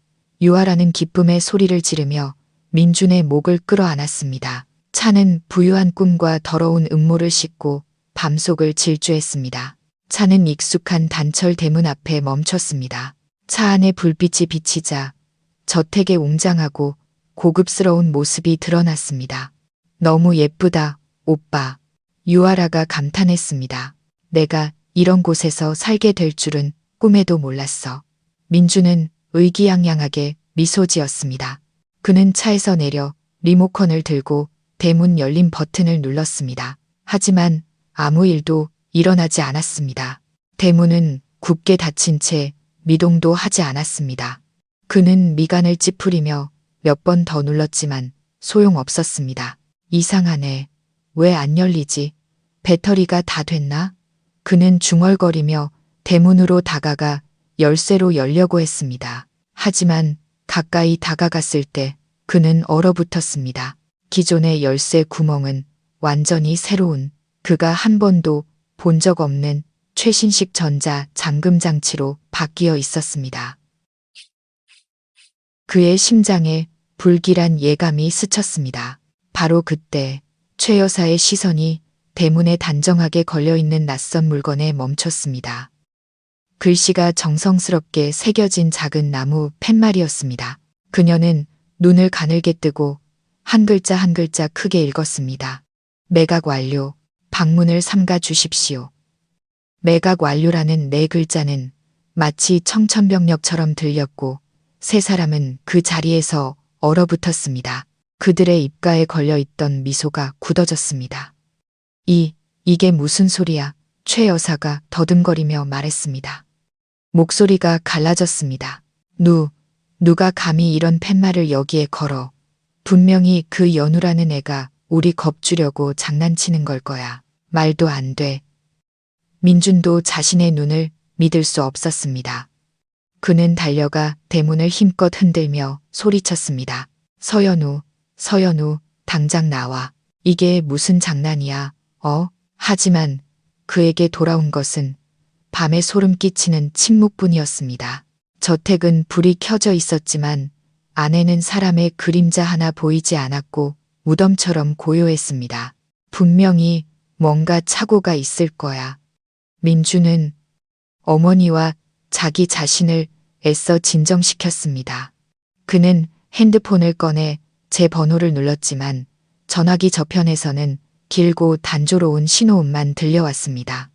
유아라는 기쁨의 소리를 지르며 민준의 목을 끌어안았습니다. 차는 부유한 꿈과 더러운 음모를 싣고 밤속을 질주했습니다. 차는 익숙한 단철 대문 앞에 멈췄습니다. 차 안에 불빛이 비치자 저택의 웅장하고 고급스러운 모습이 드러났습니다. 너무 예쁘다, 오빠. 유아라가 감탄했습니다. 내가 이런 곳에서 살게 될 줄은 꿈에도 몰랐어. 민주는 의기양양하게 미소 지었습니다. 그는 차에서 내려 리모컨을 들고 대문 열림 버튼을 눌렀습니다. 하지만 아무 일도 일어나지 않았습니다. 대문은 굳게 닫힌 채 미동도 하지 않았습니다. 그는 미간을 찌푸리며 몇 번 더 눌렀지만 소용없었습니다. 이상하네. 왜 안 열리지? 배터리가 다 됐나? 그는 중얼거리며 대문으로 다가가 열쇠로 열려고 했습니다. 하지만 가까이 다가갔을 때 그는 얼어붙었습니다. 기존의 열쇠 구멍은 완전히 새로운, 그가 한 번도 본 적 없는 최신식 전자 잠금 장치로 바뀌어 있었습니다. 그의 심장에 불길한 예감이 스쳤습니다. 바로 그때 최 여사의 시선이 대문에 단정하게 걸려있는 낯선 물건에 멈췄습니다. 글씨가 정성스럽게 새겨진 작은 나무 팻말이었습니다. 그녀는 눈을 가늘게 뜨고 한 글자 한 글자 크게 읽었습니다. 매각 완료. 방문을 삼가 주십시오. 매각 완료라는 네 글자는 마치 청천벽력처럼 들렸고 세 사람은 그 자리에서 얼어붙었습니다. 그들의 입가에 걸려있던 미소가 굳어졌습니다. 이게 무슨 소리야? 최 여사가 더듬거리며 말했습니다. 목소리가 갈라졌습니다. 누가 감히 이런 팻말을 여기에 걸어. 분명히 그 연우라는 애가 우리 겁주려고 장난치는 걸 거야. 말도 안 돼. 민준도 자신의 눈을 믿을 수 없었습니다. 그는 달려가 대문을 힘껏 흔들며 소리쳤습니다. 서연우, 당장 나와. 이게 무슨 장난이야, 하지만 그에게 돌아온 것은 밤에 소름 끼치는 침묵뿐이었습니다. 저택은 불이 켜져 있었지만 안에는 사람의 그림자 하나 보이지 않았고 무덤처럼 고요했습니다. 분명히 뭔가 착오가 있을 거야. 민주는 어머니와 자기 자신을 애써 진정시켰습니다. 그는 핸드폰을 꺼내 제 번호를 눌렀지만 전화기 저편에서는 길고 단조로운 신호음만 들려왔습니다.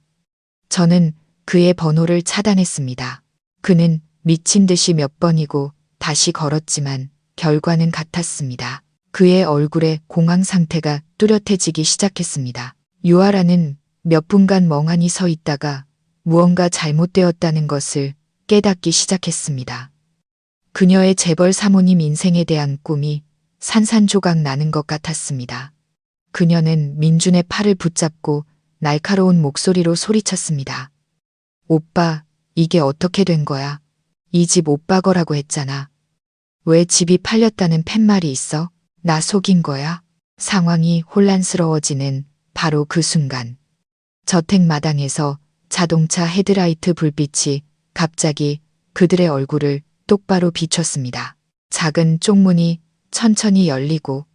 저는 그의 번호를 차단했습니다. 그는 미친 듯이 몇 번이고 다시 걸었지만 결과는 같았습니다. 그의 얼굴에 공황 상태가 뚜렷해지기 시작했습니다. 유아라는 몇 분간 멍하니 서 있다가 무언가 잘못되었다는 것을 깨닫기 시작했습니다. 그녀의 재벌 사모님 인생에 대한 꿈이 산산조각 나는 것 같았습니다. 그녀는 민준의 팔을 붙잡고 날카로운 목소리로 소리쳤습니다. 오빠, 이게 어떻게 된 거야? 이 집 오빠 거라고 했잖아. 왜 집이 팔렸다는 팻말이 있어? 나 속인 거야? 상황이 혼란스러워지는 바로 그 순간. 저택 마당에서 자동차 헤드라이트 불빛이 갑자기 그들의 얼굴을 똑바로 비췄습니다. 작은 쪽문이 천천히 열리고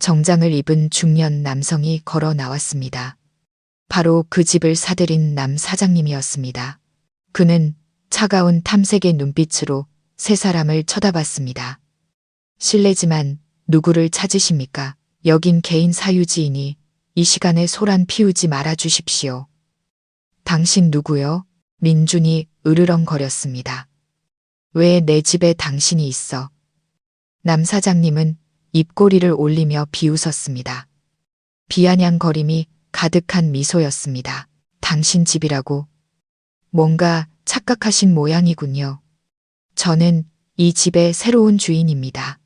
정장을 입은 중년 남성이 걸어 나왔습니다. 바로 그 집을 사들인 남 사장님이었습니다. 그는 차가운 탐색의 눈빛으로 세 사람을 쳐다봤습니다. 실례지만 누구를 찾으십니까? 여긴 개인 사유지이니 이 시간에 소란 피우지 말아 주십시오. 당신 누구요? 민준이 으르렁거렸습니다. 왜 내 집에 당신이 있어? 남 사장님은 입꼬리를 올리며 비웃었습니다. 비아냥거림이 가득한 미소였습니다. 당신 집이라고? 뭔가 착각하신 모양이군요. 저는 이 집의 새로운 주인입니다.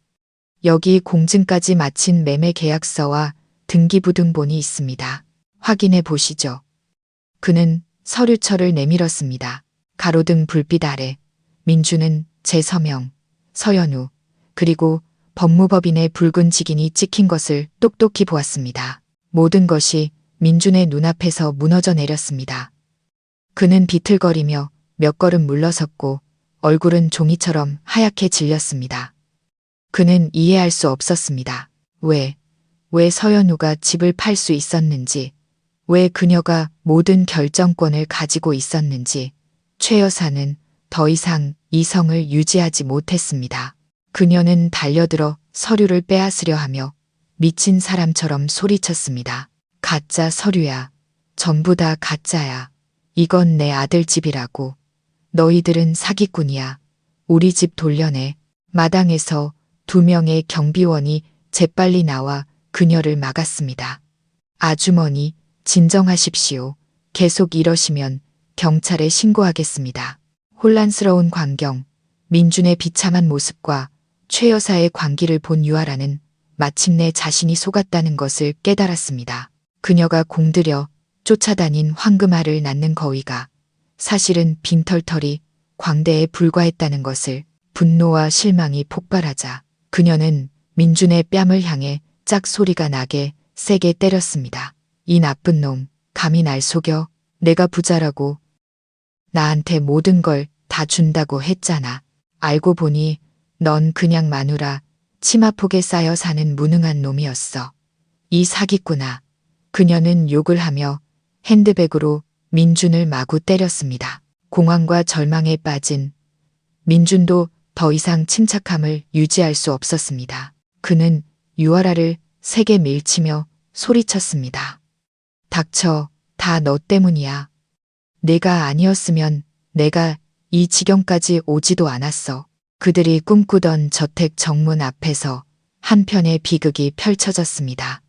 여기 공증까지 마친 매매 계약서와 등기부등본이 있습니다. 확인해 보시죠. 그는 서류철을 내밀었습니다. 가로등 불빛 아래 민주는 제 서명, 서연우, 그리고 법무법인의 붉은 직인이 찍힌 것을 똑똑히 보았습니다. 모든 것이 민준의 눈앞에서 무너져 내렸습니다. 그는 비틀거리며 몇 걸음 물러섰고 얼굴은 종이처럼 하얗게 질렸습니다. 그는 이해할 수 없었습니다. 왜 서연우가 집을 팔 수 있었는지, 왜 그녀가 모든 결정권을 가지고 있었는지, 최 여사는 더 이상 이성을 유지하지 못했습니다. 그녀는 달려들어 서류를 빼앗으려 하며 미친 사람처럼 소리쳤습니다. 가짜 서류야. 전부 다 가짜야. 이건 내 아들 집이라고. 너희들은 사기꾼이야. 우리 집 돌려내. 마당에서 2명의 경비원이 재빨리 나와 그녀를 막았습니다. 아주머니, 진정하십시오. 계속 이러시면 경찰에 신고하겠습니다. 혼란스러운 광경, 민준의 비참한 모습과 최 여사의 광기를 본 유아라는 마침내 자신이 속았다는 것을 깨달았습니다. 그녀가 공들여 쫓아다닌 황금알을 낳는 거위가 사실은 빈털털이 광대에 불과했다는 것을 분노와 실망이 폭발하자 그녀는 민준의 뺨을 향해 짝소리가 나게 세게 때렸습니다. 이 나쁜 놈, 감히 날 속여? 내가 부자라고 나한테 모든 걸 다 준다고 했잖아. 알고 보니 넌 그냥 마누라, 치마폭에 쌓여 사는 무능한 놈이었어. 이 사기꾼아. 그녀는 욕을 하며 핸드백으로 민준을 마구 때렸습니다. 공황과 절망에 빠진 민준도 더 이상 침착함을 유지할 수 없었습니다. 그는 유아라를 세게 밀치며 소리쳤습니다. 닥쳐, 다 너 때문이야. 내가 아니었으면 내가 이 지경까지 오지도 않았어. 그들이 꿈꾸던 저택 정문 앞에서 한편의 비극이 펼쳐졌습니다.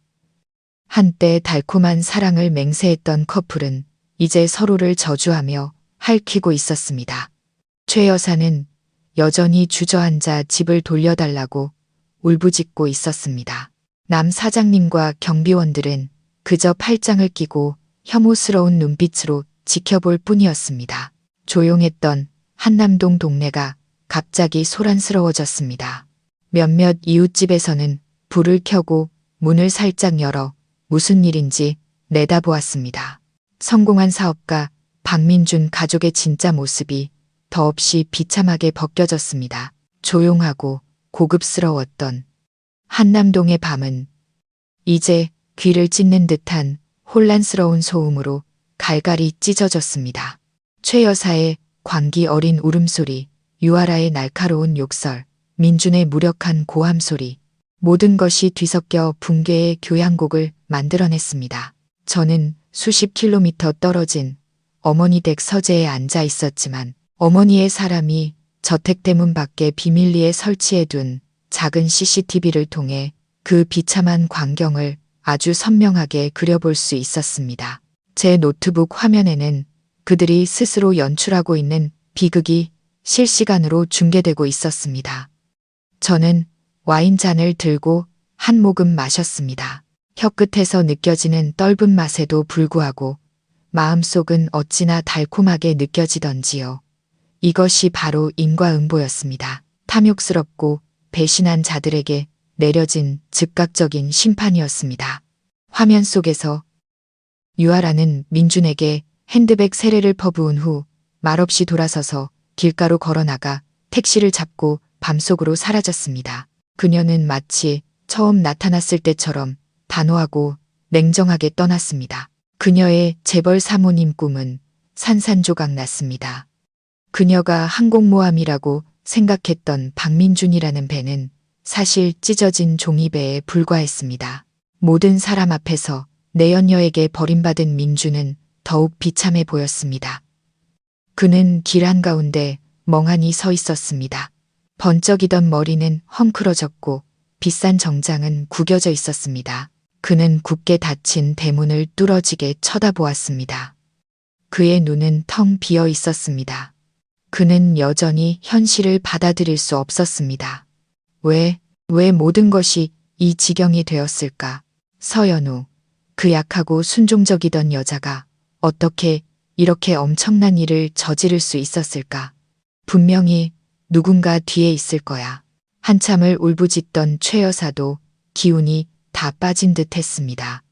한때 달콤한 사랑을 맹세했던 커플은 이제 서로를 저주하며 핥히고 있었습니다. 최 여사는 여전히 주저앉아 집을 돌려달라고 울부짖고 있었습니다. 남 사장님과 경비원들은 그저 팔짱을 끼고 혐오스러운 눈빛으로 지켜볼 뿐이었습니다. 조용했던 한남동 동네가 갑자기 소란스러워졌습니다. 몇몇 이웃집에서는 불을 켜고 문을 살짝 열어 무슨 일인지 내다보았습니다. 성공한 사업가 박민준 가족의 진짜 모습이 더없이 비참하게 벗겨졌습니다. 조용하고 고급스러웠던 한남동의 밤은 이제 귀를 찢는 듯한 혼란스러운 소음으로 갈갈이 찢어졌습니다. 최 여사의 광기 어린 울음소리, 유아라의 날카로운 욕설, 민준의 무력한 고함소리, 모든 것이 뒤섞여 붕괴의 교향곡을 만들어냈습니다. 저는 수십 킬로미터 떨어진 어머니 댁 서재에 앉아 있었지만 어머니의 사람이 저택대문 밖에 비밀리에 설치해둔 작은 CCTV를 통해 그 비참한 광경을 아주 선명하게 그려볼 수 있었습니다. 제 노트북 화면에는 그들이 스스로 연출하고 있는 비극이 실시간으로 중계되고 있었습니다. 저는 와인잔을 들고 한 모금 마셨습니다. 혀끝에서 느껴지는 떫은 맛에도 불구하고 마음속은 어찌나 달콤하게 느껴지던지요. 이것이 바로 인과응보였습니다. 탐욕스럽고 배신한 자들에게 내려진 즉각적인 심판이었습니다. 화면 속에서 유아라는 민준에게 핸드백 세례를 퍼부은 후 말없이 돌아서서 길가로 걸어나가 택시를 잡고 밤속으로 사라졌습니다. 그녀는 마치 처음 나타났을 때처럼 단호하고 냉정하게 떠났습니다. 그녀의 재벌 사모님 꿈은 산산조각 났습니다. 그녀가 항공모함이라고 생각했던 박민준이라는 배는 사실 찢어진 종이배에 불과했습니다. 모든 사람 앞에서 내연녀에게 버림받은 민준은 더욱 비참해 보였습니다. 그는 길 한가운데 멍하니 서 있었습니다. 번쩍이던 머리는 헝클어졌고 비싼 정장은 구겨져 있었습니다. 그는 굳게 닫힌 대문을 뚫어지게 쳐다보았습니다. 그의 눈은 텅 비어 있었습니다. 그는 여전히 현실을 받아들일 수 없었습니다. 왜 모든 것이 이 지경이 되었을까? 서연우, 그 약하고 순종적이던 여자가 어떻게 이렇게 엄청난 일을 저지를 수 있었을까? 분명히 누군가 뒤에 있을 거야. 한참을 울부짖던 최 여사도 기운이 다 빠진 듯 했습니다.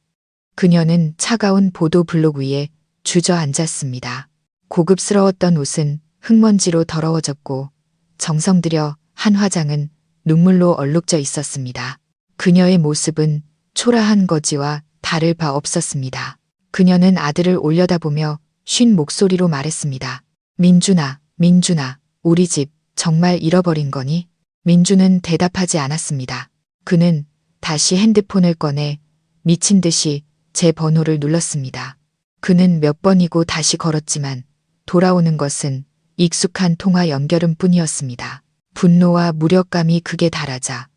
그녀는 차가운 보도 블록 위에 주저앉았습니다. 고급스러웠던 옷은 흙먼지로 더러워졌고 정성 들여 한 화장은 눈물로 얼룩져 있었습니다. 그녀의 모습은 초라한 거지와 다를 바 없었습니다. 그녀는 아들을 올려다보며 쉰 목소리로 말했습니다. 민준아, 우리 집 정말 잃어버린 거니? 민준은 대답하지 않았습니다. 그는 다시 핸드폰을 꺼내 미친 듯이 제 번호를 눌렀습니다. 그는 몇 번이고 다시 걸었지만 돌아오는 것은 익숙한 통화 연결음 뿐이었습니다. 분노와 무력감이 극에 달하자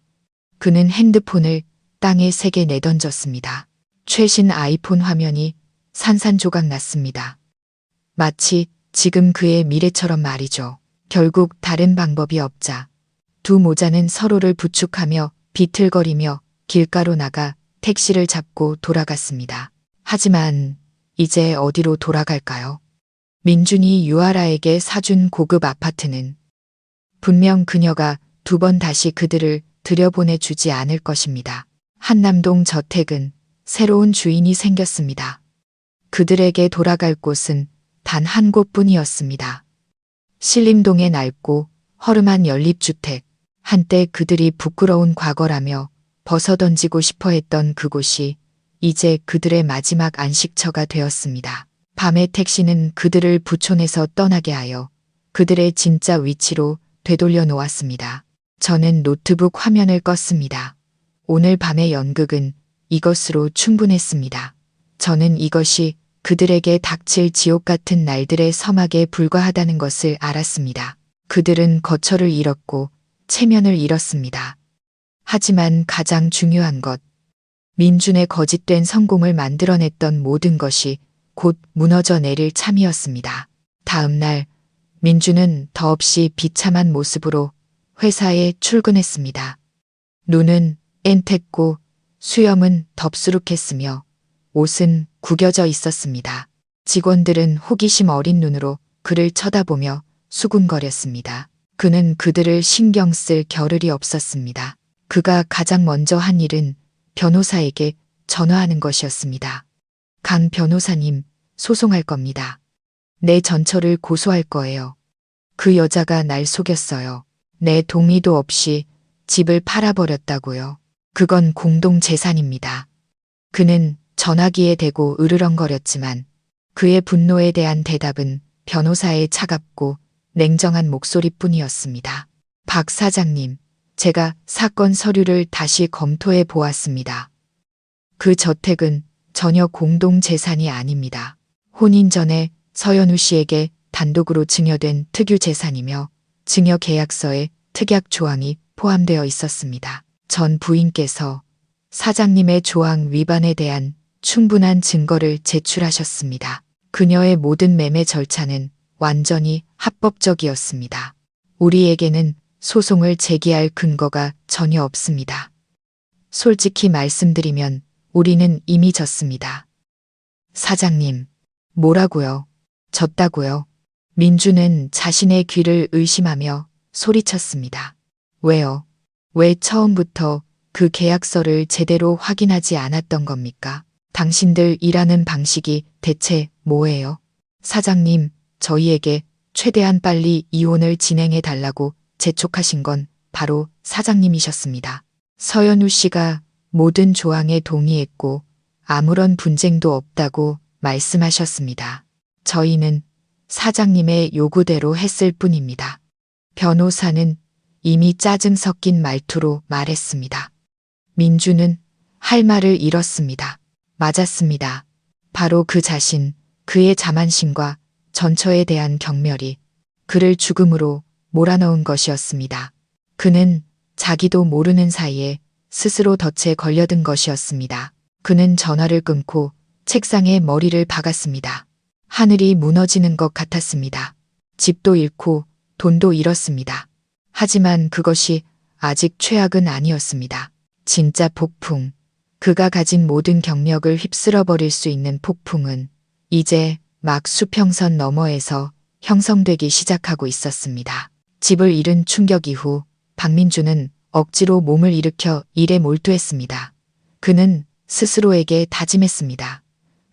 그는 핸드폰을 땅에 세게 내던졌습니다. 최신 아이폰 화면이 산산조각 났습니다. 마치 지금 그의 미래처럼 말이죠. 결국 다른 방법이 없자 두 모자는 서로를 부축하며 비틀거리며 길가로 나가 택시를 잡고 돌아갔습니다. 하지만 이제 어디로 돌아갈까요? 민준이 유아라에게 사준 고급 아파트는 분명 그녀가 두 번 다시 그들을 들여보내주지 않을 것입니다. 한남동 저택은 새로운 주인이 생겼습니다. 그들에게 돌아갈 곳은 단 한 곳뿐이었습니다. 신림동의 낡고 허름한 연립주택, 한때 그들이 부끄러운 과거라며 벗어던지고 싶어 했던 그곳이 이제 그들의 마지막 안식처가 되었습니다. 밤에 택시는 그들을 부촌에서 떠나게 하여 그들의 진짜 위치로 되돌려 놓았습니다. 저는 노트북 화면을 껐습니다. 오늘 밤의 연극은 이것으로 충분했습니다. 저는 이것이 그들에게 닥칠 지옥 같은 날들의 서막에 불과하다는 것을 알았습니다. 그들은 거처를 잃었고 체면을 잃었습니다. 하지만 가장 중요한 것, 민준의 거짓된 성공을 만들어냈던 모든 것이 곧 무너져 내릴 참이었습니다. 다음 날 민준은 더없이 비참한 모습으로 회사에 출근했습니다. 눈은 앤텄고 수염은 덥수룩했으며 옷은 구겨져 있었습니다. 직원들은 호기심 어린 눈으로 그를 쳐다보며 수군거렸습니다. 그는 그들을 신경 쓸 겨를이 없었습니다. 그가 가장 먼저 한 일은 변호사에게 전화하는 것이었습니다. 강 변호사님, 소송할 겁니다. 내 전처를 고소할 거예요. 그 여자가 날 속였어요. 내 동의도 없이 집을 팔아버렸다고요. 그건 공동재산입니다. 그는 전화기에 대고 으르렁거렸지만 그의 분노에 대한 대답은 변호사의 차갑고 냉정한 목소리뿐이었습니다. 박 사장님, 제가 사건 서류를 다시 검토해 보았습니다. 그 저택은 전혀 공동재산이 아닙니다. 혼인 전에 서연우 씨에게 단독으로 증여된 특유재산이며 증여계약서에 특약 조항이 포함되어 있었습니다. 전 부인께서 사장님의 조항 위반에 대한 충분한 증거를 제출하셨습니다. 그녀의 모든 매매 절차는 완전히 합법적이었습니다. 우리에게는 소송을 제기할 근거가 전혀 없습니다. 솔직히 말씀드리면 우리는 이미 졌습니다. 사장님, 뭐라고요? 졌다고요? 민주는 자신의 귀를 의심하며 소리쳤습니다. 왜요? 왜 처음부터 그 계약서를 제대로 확인하지 않았던 겁니까? 당신들 일하는 방식이 대체 뭐예요? 사장님, 저희에게 최대한 빨리 이혼을 진행해 달라고 재촉하신 건 바로 사장님이셨습니다. 서연우 씨가 모든 조항에 동의했고 아무런 분쟁도 없다고 말씀하셨습니다. 저희는 사장님의 요구대로 했을 뿐입니다. 변호사는 이미 짜증 섞인 말투로 말했습니다. 민주는 할 말을 잃었습니다. 맞았습니다. 바로 그 자신, 그의 자만심과 전처에 대한 경멸이 그를 죽음으로 몰아넣은 것이었습니다. 그는 자기도 모르는 사이에 스스로 덫에 걸려든 것이었습니다. 그는 전화를 끊고 책상에 머리를 박았습니다. 하늘이 무너지는 것 같았습니다. 집도 잃고 돈도 잃었습니다. 하지만 그것이 아직 최악은 아니었습니다. 진짜 폭풍, 그가 가진 모든 경력을 휩쓸어 버릴 수 있는 폭풍은 이제 막 수평선 너머에서 형성되기 시작하고 있었습니다. 집을 잃은 충격 이후 박민주는 억지로 몸을 일으켜 일에 몰두했습니다. 그는 스스로에게 다짐했습니다.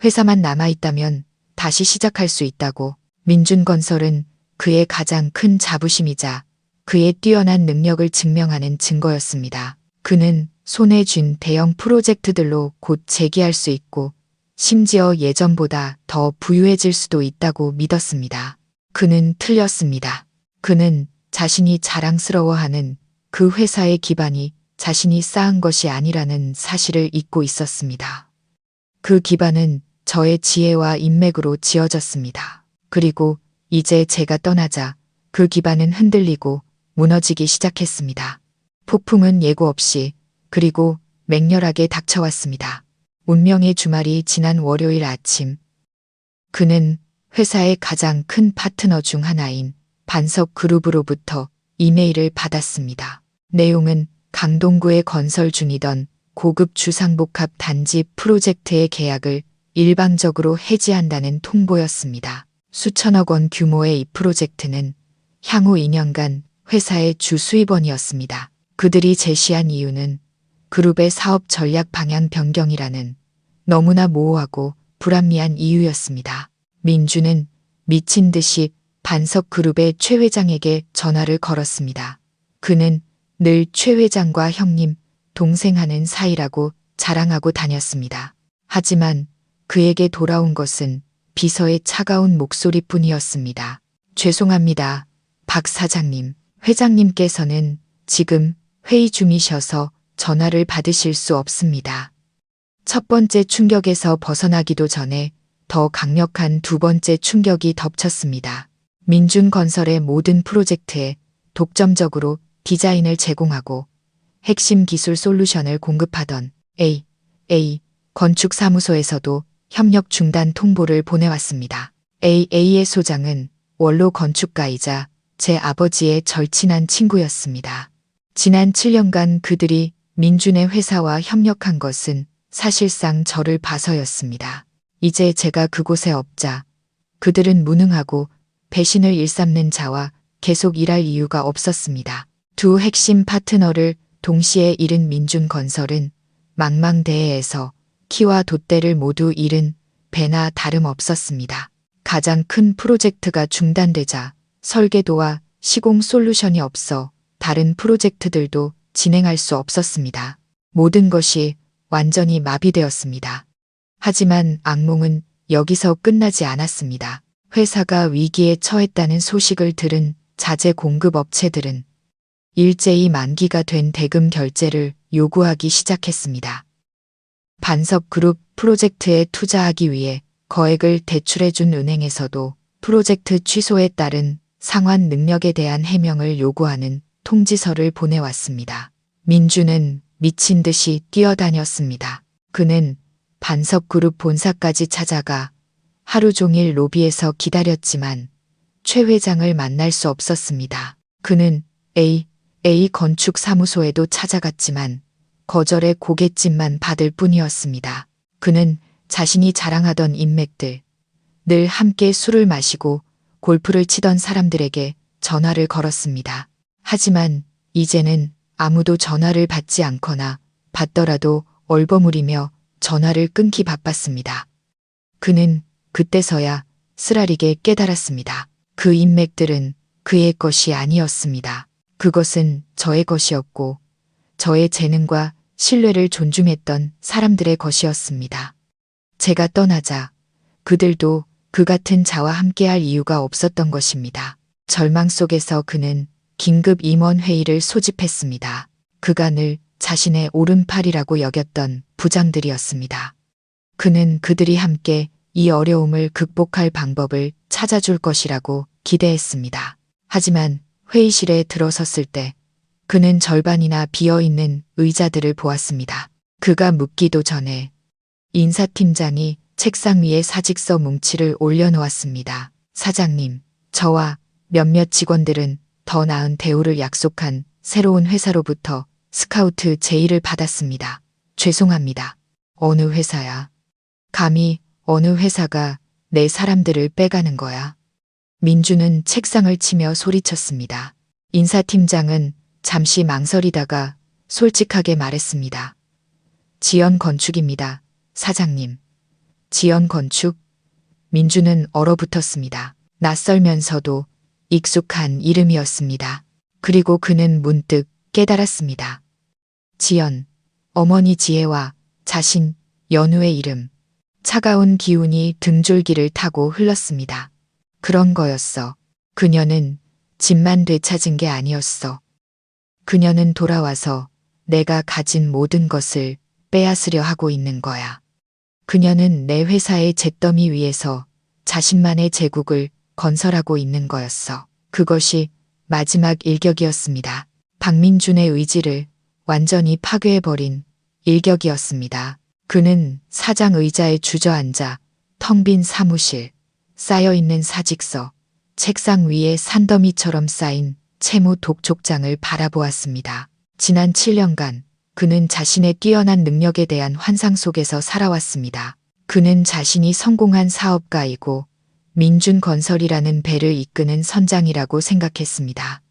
회사만 남아있다면 다시 시작할 수 있다고. 민준건설은 그의 가장 큰 자부심이자 그의 뛰어난 능력을 증명하는 증거였습니다. 그는 손에 쥔 대형 프로젝트들로 곧 재기할 수 있고 심지어 예전보다 더 부유해질 수도 있다고 믿었습니다. 그는 틀렸습니다. 그는 자신이 자랑스러워하는 그 회사의 기반이 자신이 쌓은 것이 아니라는 사실을 잊고 있었습니다. 그 기반은 저의 지혜와 인맥으로 지어졌습니다. 그리고 이제 제가 떠나자 그 기반은 흔들리고 무너지기 시작했습니다. 폭풍은 예고 없이 그리고 맹렬하게 닥쳐왔습니다. 운명의 주말이 지난 월요일 아침, 그는 회사의 가장 큰 파트너 중 하나인 반석그룹으로부터 이메일을 받았습니다. 내용은 강동구에 건설 중이던 고급 주상복합 단지 프로젝트의 계약을 일방적으로 해지한다는 통보였습니다. 수천억 원 규모의 이 프로젝트는 향후 2년간 회사의 주 수입원이었습니다. 그들이 제시한 이유는 그룹의 사업 전략 방향 변경이라는 너무나 모호하고 불합리한 이유였습니다. 민주는 미친 듯이 반석그룹의 최 회장에게 전화를 걸었습니다. 그는 늘 최 회장과 형님, 동생 하는 사이라고 자랑하고 다녔습니다. 하지만 그에게 돌아온 것은 비서의 차가운 목소리뿐이었습니다. 죄송합니다. 박 사장님, 회장님께서는 지금 회의 중이셔서 전화를 받으실 수 없습니다. 첫 번째 충격에서 벗어나기도 전에 더 강력한 두 번째 충격이 덮쳤습니다. 민준건설의 모든 프로젝트에 독점적으로 디자인을 제공하고 핵심 기술 솔루션을 공급하던 AA 건축사무소에서도 협력 중단 통보를 보내왔습니다. AA의 소장은 원로 건축가이자 제 아버지의 절친한 친구였습니다. 지난 7년간 그들이 민준의 회사와 협력한 것은 사실상 저를 봐서였습니다. 이제 제가 그곳에 없자 그들은 무능하고 배신을 일삼는 자와 계속 일할 이유가 없었습니다. 두 핵심 파트너를 동시에 잃은 민준건설은 망망대해에서 키와 돛대를 모두 잃은 배나 다름없었습니다. 가장 큰 프로젝트가 중단되자 설계도와 시공 솔루션이 없어 다른 프로젝트들도 진행할 수 없었습니다. 모든 것이 완전히 마비되었습니다. 하지만 악몽은 여기서 끝나지 않았습니다. 회사가 위기에 처했다는 소식을 들은 자재 공급 업체들은 일제히 만기가 된 대금 결제를 요구하기 시작했습니다. 반석그룹 프로젝트에 투자하기 위해 거액을 대출해준 은행에서도 프로젝트 취소에 따른 상환 능력에 대한 해명을 요구하는 통지서를 보내왔습니다. 민준은 미친 듯이 뛰어다녔습니다. 그는 반석그룹 본사까지 찾아가 하루 종일 로비에서 기다렸지만 최 회장을 만날 수 없었습니다. 그는 A 건축사무소에도 찾아갔지만 거절의 고갯짓만 받을 뿐이었습니다. 그는 자신이 자랑하던 인맥들, 늘 함께 술을 마시고 골프를 치던 사람들에게 전화를 걸었습니다. 하지만 이제는 아무도 전화를 받지 않거나 받더라도 얼버무리며 전화를 끊기 바빴습니다. 그는 그때서야 쓰라리게 깨달았습니다. 그 인맥들은 그의 것이 아니었습니다. 그것은 저의 것이었고 저의 재능과 신뢰를 존중했던 사람들의 것이었습니다. 제가 떠나자 그들도 그 같은 자와 함께할 이유가 없었던 것입니다. 절망 속에서 그는 긴급 임원회의를 소집했습니다. 그가 늘 자신의 오른팔이라고 여겼던 부장들이었습니다. 그는 그들이 함께 이 어려움을 극복할 방법을 찾아줄 것이라고 기대했습니다. 하지만 회의실에 들어섰을 때 그는 절반이나 비어있는 의자들을 보았습니다. 그가 묻기도 전에 인사팀장이 책상 위에 사직서 뭉치를 올려놓았습니다. 사장님, 저와 몇몇 직원들은 더 나은 대우를 약속한 새로운 회사로부터 스카우트 제의를 받았습니다. 죄송합니다. 어느 회사야? 감히 어느 회사가 내 사람들을 빼가는 거야? 민주는 책상을 치며 소리쳤습니다. 인사팀장은 잠시 망설이다가 솔직하게 말했습니다. 지연건축입니다. 사장님. 지연건축? 민주는 얼어붙었습니다. 낯설면서도 익숙한 이름이었습니다. 그리고 그는 문득 깨달았습니다. 지연, 어머니 지혜와 자신, 연우의 이름. 차가운 기운이 등줄기를 타고 흘렀습니다. 그런 거였어. 그녀는 집만 되찾은 게 아니었어. 그녀는 돌아와서 내가 가진 모든 것을 빼앗으려 하고 있는 거야. 그녀는 내 회사의 잿더미 위에서 자신만의 제국을 건설하고 있는 거였어. 그것이 마지막 일격이었습니다. 박민준의 의지를 완전히 파괴해버린 일격이었습니다. 그는 사장 의자에 주저앉아 텅 빈 사무실, 쌓여있는 사직서, 책상 위에 산더미처럼 쌓인 채무 독촉장을 바라보았습니다. 지난 7년간 그는 자신의 뛰어난 능력에 대한 환상 속에서 살아왔습니다. 그는 자신이 성공한 사업가이고 민준건설이라는 배를 이끄는 선장이라고 생각했습니다.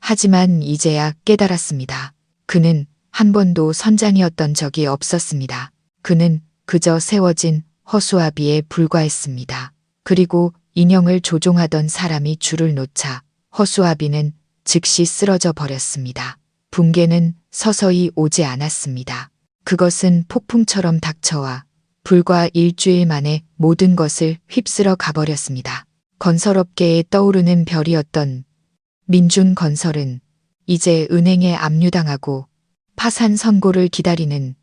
하지만 이제야 깨달았습니다. 그는 한 번도 선장이었던 적이 없었습니다. 그는 그저 세워진 허수아비에 불과했습니다. 그리고 인형을 조종하던 사람이 줄을 놓자 허수아비는 즉시 쓰러져 버렸습니다. 붕괴는 서서히 오지 않았습니다. 그것은 폭풍처럼 닥쳐와 불과 일주일 만에 모든 것을 휩쓸어 가버렸습니다. 건설업계에 떠오르는 별이었던 민준건설은 이제 은행에 압류당하고 파산 선고를 기다리는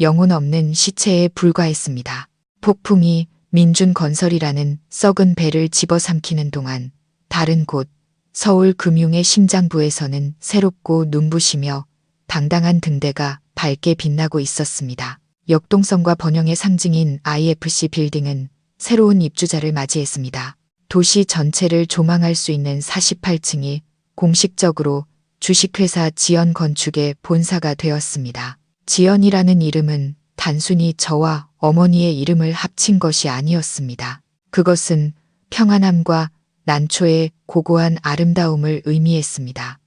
영혼 없는 시체에 불과했습니다. 폭풍이 민준건설이라는 썩은 배를 집어삼키는 동안 다른 곳 서울금융의 심장부에서는 새롭고 눈부시며 당당한 등대가 밝게 빛나고 있었습니다. 역동성과 번영의 상징인 IFC 빌딩은 새로운 입주자를 맞이했습니다. 도시 전체를 조망할 수 있는 48층이 공식적으로 주식회사 지연건축의 본사가 되었습니다. 지연이라는 이름은 단순히 저와 어머니의 이름을 합친 것이 아니었습니다. 그것은 평안함과 난초의 고고한 아름다움을 의미했습니다.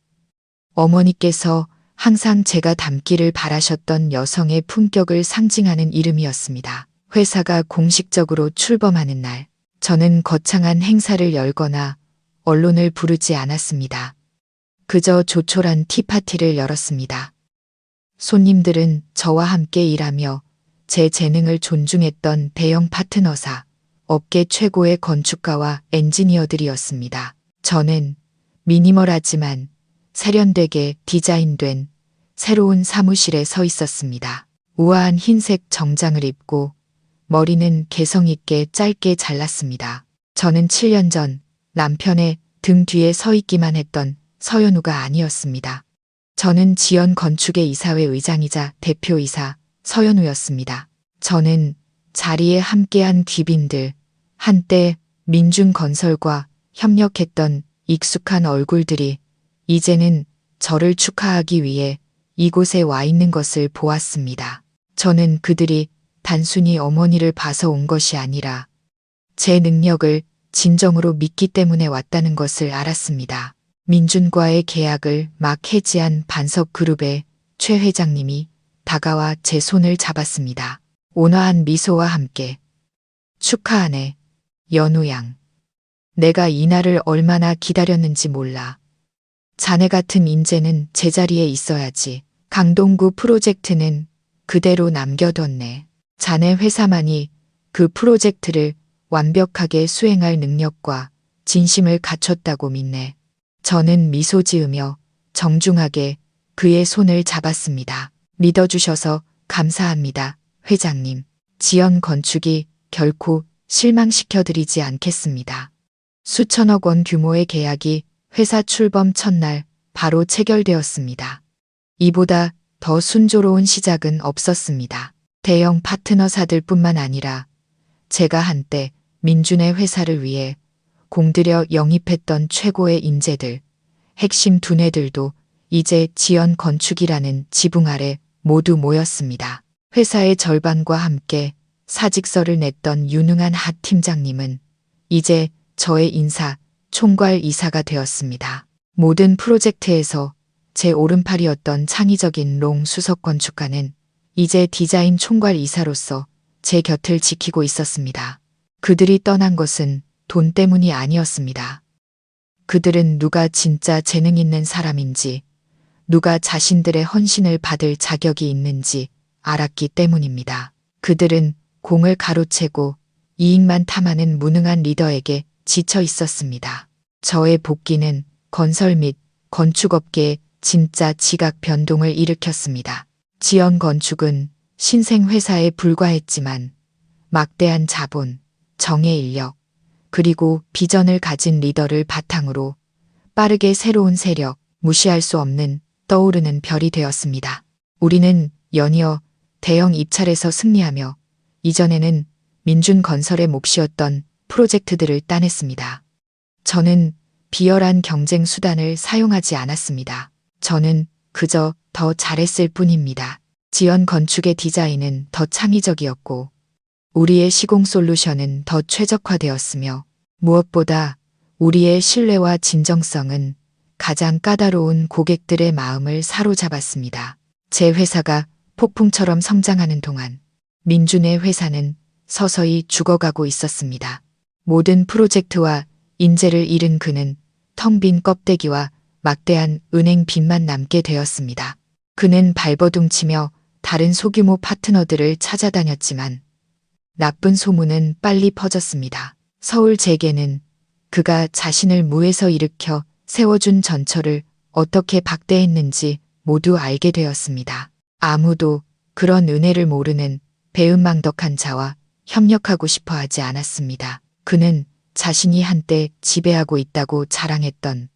어머니께서 항상 제가 닮기를 바라셨던 여성의 품격을 상징하는 이름이었습니다. 회사가 공식적으로 출범하는 날, 저는 거창한 행사를 열거나 언론을 부르지 않았습니다. 그저 조촐한 티파티를 열었습니다. 손님들은 저와 함께 일하며 제 재능을 존중했던 대형 파트너사, 업계 최고의 건축가와 엔지니어들이었습니다. 저는 미니멀하지만 세련되게 디자인된 새로운 사무실에 서 있었습니다. 우아한 흰색 정장을 입고 머리는 개성 있게 짧게 잘랐습니다. 저는 7년 전 남편의 등 뒤에 서 있기만 했던 서연우가 아니었습니다. 저는 지연건축의 이사회 의장이자 대표이사 서연우였습니다. 저는 자리에 함께한 귀빈들, 한때 민준건설과 협력했던 익숙한 얼굴들이 이제는 저를 축하하기 위해 이곳에 와 있는 것을 보았습니다. 저는 그들이 단순히 어머니를 봐서 온 것이 아니라 제 능력을 진정으로 믿기 때문에 왔다는 것을 알았습니다. 민준과의 계약을 막 해지한 반석그룹의 최 회장님이 다가와 제 손을 잡았습니다. 온화한 미소와 함께 축하하네, 연우 양. 내가 이 날을 얼마나 기다렸는지 몰라. 자네 같은 인재는 제자리에 있어야지. 강동구 프로젝트는 그대로 남겨뒀네. 자네 회사만이 그 프로젝트를 완벽하게 수행할 능력과 진심을 갖췄다고 믿네. 저는 미소 지으며 정중하게 그의 손을 잡았습니다. 믿어주셔서 감사합니다, 회장님. 지연건축이 결코 실망시켜드리지 않겠습니다. 수천억 원 규모의 계약이 회사 출범 첫날 바로 체결되었습니다. 이보다 더 순조로운 시작은 없었습니다. 대형 파트너사들뿐만 아니라 제가 한때 민준의 회사를 위해 공들여 영입했던 최고의 인재들, 핵심 두뇌들도 이제 지연건축이라는 지붕 아래 모두 모였습니다. 회사의 절반과 함께 사직서를 냈던 유능한 하 팀장님은 이제 저의 인사 총괄 이사가 되었습니다. 모든 프로젝트에서 제 오른팔이었던 창의적인 롱 수석 건축가는 이제 디자인 총괄 이사로서 제 곁을 지키고 있었습니다. 그들이 떠난 것은 돈 때문이 아니었습니다. 그들은 누가 진짜 재능 있는 사람인지, 누가 자신들의 헌신을 받을 자격이 있는지 알았기 때문입니다. 그들은 공을 가로채고 이익만 탐하는 무능한 리더에게 지쳐 있었습니다. 저의 복귀는 건설 및 건축업계에 진짜 지각 변동을 일으켰습니다. 지연건축은 신생회사에 불과했지만 막대한 자본, 정의 인력, 그리고 비전을 가진 리더를 바탕으로 빠르게 새로운 세력, 무시할 수 없는 떠오르는 별이 되었습니다. 우리는 연이어 대형 입찰에서 승리하며 이전에는 민준건설의 몫이었던 프로젝트들을 따냈습니다. 저는 비열한 경쟁 수단을 사용하지 않았습니다. 저는 그저 더 잘했을 뿐입니다. 지연건축의 디자인은 더 창의적이었고 우리의 시공 솔루션은 더 최적화되었으며 무엇보다 우리의 신뢰와 진정성은 가장 까다로운 고객들의 마음을 사로잡았습니다. 제 회사가 폭풍처럼 성장하는 동안 민준의 회사는 서서히 죽어가고 있었습니다. 모든 프로젝트와 인재를 잃은 그는 텅 빈 껍데기와 막대한 은행 빚만 남게 되었습니다. 그는 발버둥치며 다른 소규모 파트너들을 찾아다녔지만 나쁜 소문은 빨리 퍼졌습니다. 서울 재계는 그가 자신을 무에서 일으켜 세워준 전철을 어떻게 박대했는지 모두 알게 되었습니다. 아무도 그런 은혜를 모르는 배은망덕한 자와 협력하고 싶어 하지 않았습니다. 그는 자신이 한때 지배하고 있다고 자랑했던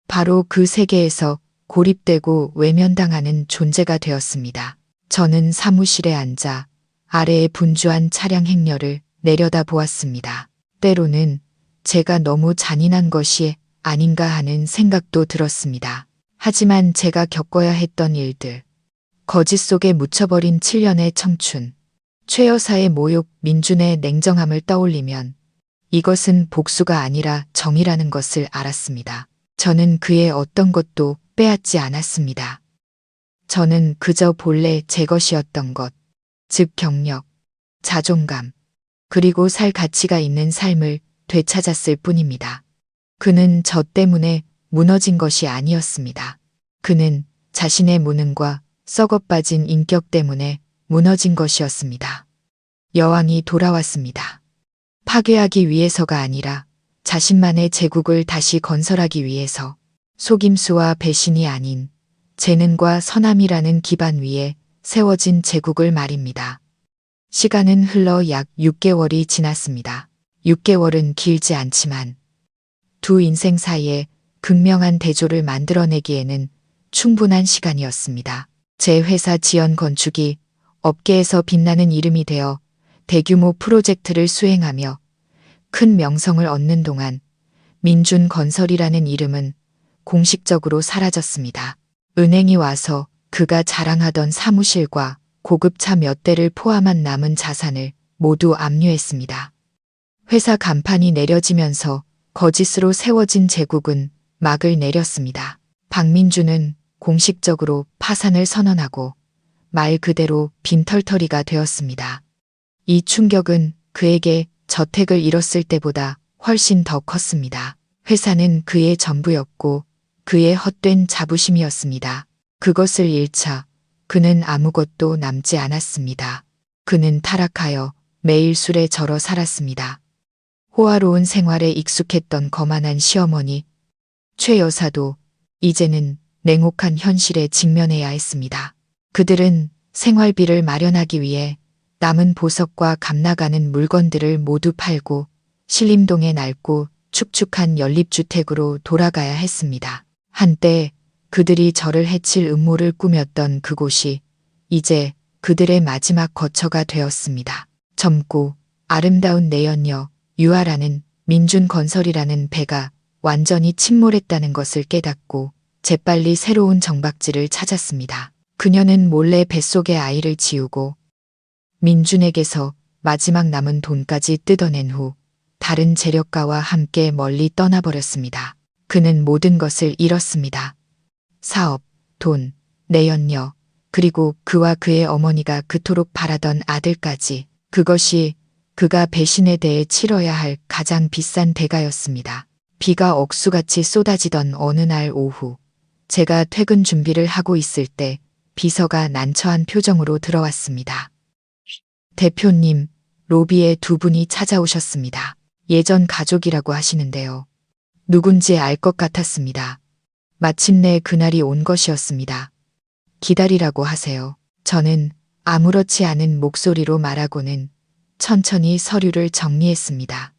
바로 그 세계에서 고립되고 외면당하는 존재가 되었습니다. 저는 사무실에 앉아 아래의 분주한 차량 행렬을 내려다 보았습니다. 때로는 제가 너무 잔인한 것이 아닌가 하는 생각도 들었습니다. 하지만 제가 겪어야 했던 일들, 거짓 속에 묻혀버린 7년의 청춘, 최 여사의 모욕, 민준의 냉정함을 떠올리면 이것은 복수가 아니라 정의라는 것을 알았습니다. 저는 그의 어떤 것도 빼앗지 않았습니다. 저는 그저 본래 제 것이었던 것, 즉 경력, 자존감, 그리고 살 가치가 있는 삶을 되찾았을 뿐입니다. 그는 저 때문에 무너진 것이 아니었습니다. 그는 자신의 무능과 썩어빠진 인격 때문에 무너진 것이었습니다. 여왕이 돌아왔습니다. 파괴하기 위해서가 아니라 자신만의 제국을 다시 건설하기 위해서 속임수와 배신이 아닌 재능과 선함이라는 기반 위에 세워진 제국을 말입니다. 시간은 흘러 약 6개월이 지났습니다. 6개월은 길지 않지만 두 인생 사이에 극명한 대조를 만들어내기에는 충분한 시간이었습니다. 제 회사 지연 건축이 업계에서 빛나는 이름이 되어 대규모 프로젝트를 수행하며 큰 명성을 얻는 동안 민준 건설이라는 이름은 공식적으로 사라졌습니다. 은행이 와서 그가 자랑하던 사무실과 고급차 몇 대를 포함한 남은 자산을 모두 압류했습니다. 회사 간판이 내려지면서 거짓으로 세워진 제국은 막을 내렸습니다. 박민준은 공식적으로 파산을 선언하고 말 그대로 빈털터리가 되었습니다. 이 충격은 그에게 저택을 잃었을 때보다 훨씬 더 컸습니다. 회사는 그의 전부였고 그의 헛된 자부심이었습니다. 그것을 잃자 그는 아무것도 남지 않았습니다. 그는 타락하여 매일 술에 절어 살았습니다. 호화로운 생활에 익숙했던 거만한 시어머니, 최 여사도 이제는 냉혹한 현실에 직면해야 했습니다. 그들은 생활비를 마련하기 위해 남은 보석과 값나가는 물건들을 모두 팔고 신림동의 낡고 축축한 연립주택으로 돌아가야 했습니다. 한때 그들이 저를 해칠 음모를 꾸몄던 그곳이 이제 그들의 마지막 거처가 되었습니다. 젊고 아름다운 내연녀 유아라는 민준건설이라는 배가 완전히 침몰했다는 것을 깨닫고 재빨리 새로운 정박지를 찾았습니다. 그녀는 몰래 뱃속의 아이를 지우고 민준에게서 마지막 남은 돈까지 뜯어낸 후 다른 재력가와 함께 멀리 떠나버렸습니다. 그는 모든 것을 잃었습니다. 사업, 돈, 내연녀, 그리고 그와 그의 어머니가 그토록 바라던 아들까지. 그것이 그가 배신에 대해 치러야 할 가장 비싼 대가였습니다. 비가 억수같이 쏟아지던 어느 날 오후, 제가 퇴근 준비를 하고 있을 때 비서가 난처한 표정으로 들어왔습니다. 대표님, 로비에 두 분이 찾아오셨습니다. 예전 가족이라고 하시는데요. 누군지 알 것 같았습니다. 마침내 그날이 온 것이었습니다. 기다리라고 하세요. 저는 아무렇지 않은 목소리로 말하고는 천천히 서류를 정리했습니다.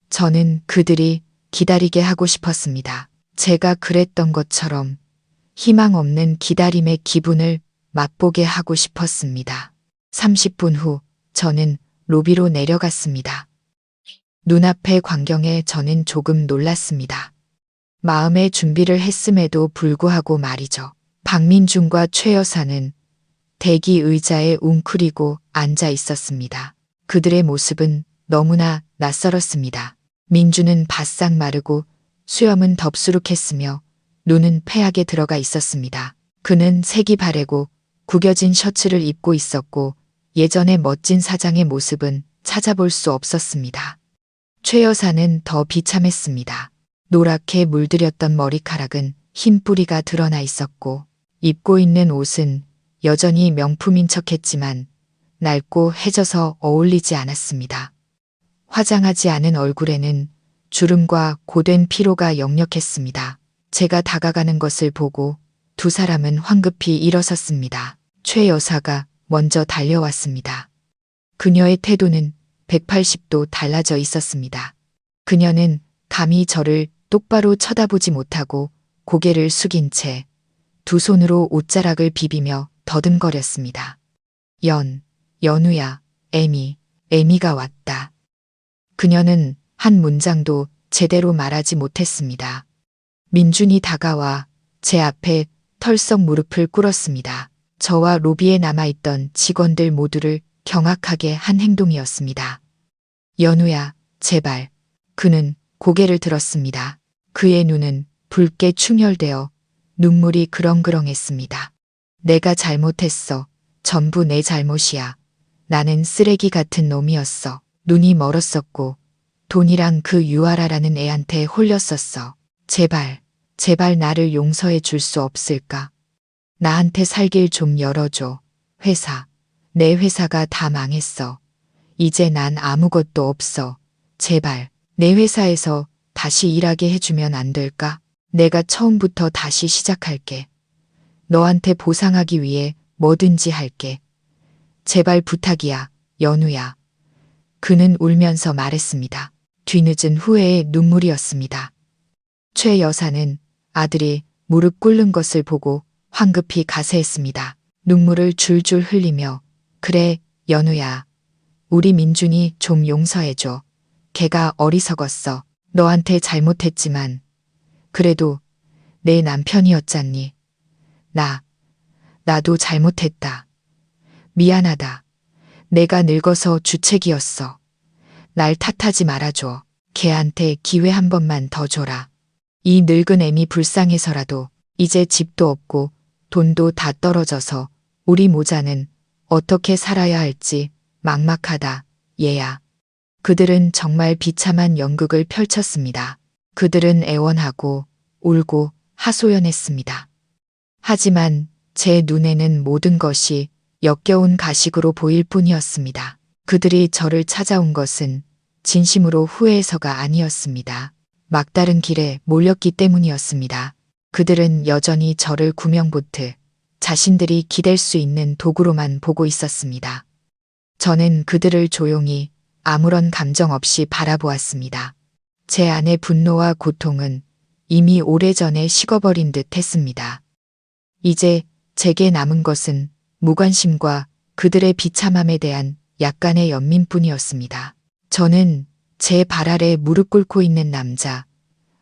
저는 그들이 기다리게 하고 싶었습니다. 제가 그랬던 것처럼 희망 없는 기다림의 기분을 맛보게 하고 싶었습니다. 30분 후 저는 로비로 내려갔습니다. 눈앞의 광경에 저는 조금 놀랐습니다. 마음의 준비를 했음에도 불구하고 말이죠. 박민준과 최 여사는 대기 의자에 웅크리고 앉아 있었습니다. 그들의 모습은 너무나 낯설었습니다. 민준은 바싹 마르고 수염은 덥수룩했으며 눈은 패하게 들어가 있었습니다. 그는 색이 바래고 구겨진 셔츠를 입고 있었고 예전의 멋진 사장의 모습은 찾아볼 수 없었습니다. 최 여사는 더 비참했습니다. 노랗게 물들였던 머리카락은 흰 뿌리가 드러나 있었고 입고 있는 옷은 여전히 명품인 척했지만 낡고 해져서 어울리지 않았습니다. 화장하지 않은 얼굴에는 주름과 고된 피로가 역력했습니다. 제가 다가가는 것을 보고 두 사람은 황급히 일어섰습니다. 최 여사가 먼저 달려왔습니다. 그녀의 태도는 180도 달라져 있었습니다. 그녀는 감히 저를 똑바로 쳐다보지 못하고 고개를 숙인 채 두 손으로 옷자락을 비비며 더듬거렸습니다. 연우야, 애미가 왔다. 그녀는 한 문장도 제대로 말하지 못했습니다. 민준이 다가와 제 앞에 털썩 무릎을 꿇었습니다. 저와 로비에 남아있던 직원들 모두를 경악하게 한 행동이었습니다. 연우야, 제발. 그는 고개를 들었습니다. 그의 눈은 붉게 충혈되어 눈물이 그렁그렁했습니다. 내가 잘못했어. 전부 내 잘못이야. 나는 쓰레기 같은 놈이었어. 눈이 멀었었고 돈이랑 그 유아라라는 애한테 홀렸었어. 제발 나를 용서해 줄 수 없을까? 나한테 살 길 좀 열어줘. 내 회사가 다 망했어. 이제 난 아무것도 없어. 제발 내 회사에서 다시 일하게 해주면 안 될까? 내가 처음부터 다시 시작할게. 너한테 보상하기 위해 뭐든지 할게. 제발 부탁이야, 연우야. 그는 울면서 말했습니다. 뒤늦은 후회의 눈물이었습니다. 최 여사는 아들이 무릎 꿇는 것을 보고 황급히 가세했습니다. 눈물을 줄줄 흘리며 그래, 연우야. 우리 민준이 좀 용서해줘. 걔가 어리석었어. 너한테 잘못했지만 그래도 내 남편이었잖니. 나도 잘못했다. 미안하다. 내가 늙어서 주책이었어. 날 탓하지 말아줘. 걔한테 기회 한 번만 더 줘라. 이 늙은 애미 불쌍해서라도 이제 집도 없고 돈도 다 떨어져서 우리 모자는 어떻게 살아야 할지 막막하다, 얘야. 그들은 정말 비참한 연극을 펼쳤습니다. 그들은 애원하고 울고 하소연했습니다. 하지만 제 눈에는 모든 것이 역겨운 가식으로 보일 뿐이었습니다. 그들이 저를 찾아온 것은 진심으로 후회해서가 아니었습니다. 막다른 길에 몰렸기 때문이었습니다. 그들은 여전히 저를 구명보트, 자신들이 기댈 수 있는 도구로만 보고 있었습니다. 저는 그들을 조용히 아무런 감정 없이 바라보았습니다. 제 안의 분노와 고통은 이미 오래전에 식어버린 듯 했습니다. 이제 제게 남은 것은 무관심과 그들의 비참함에 대한 약간의 연민뿐이었습니다. 저는 제 발 아래 무릎 꿇고 있는 남자,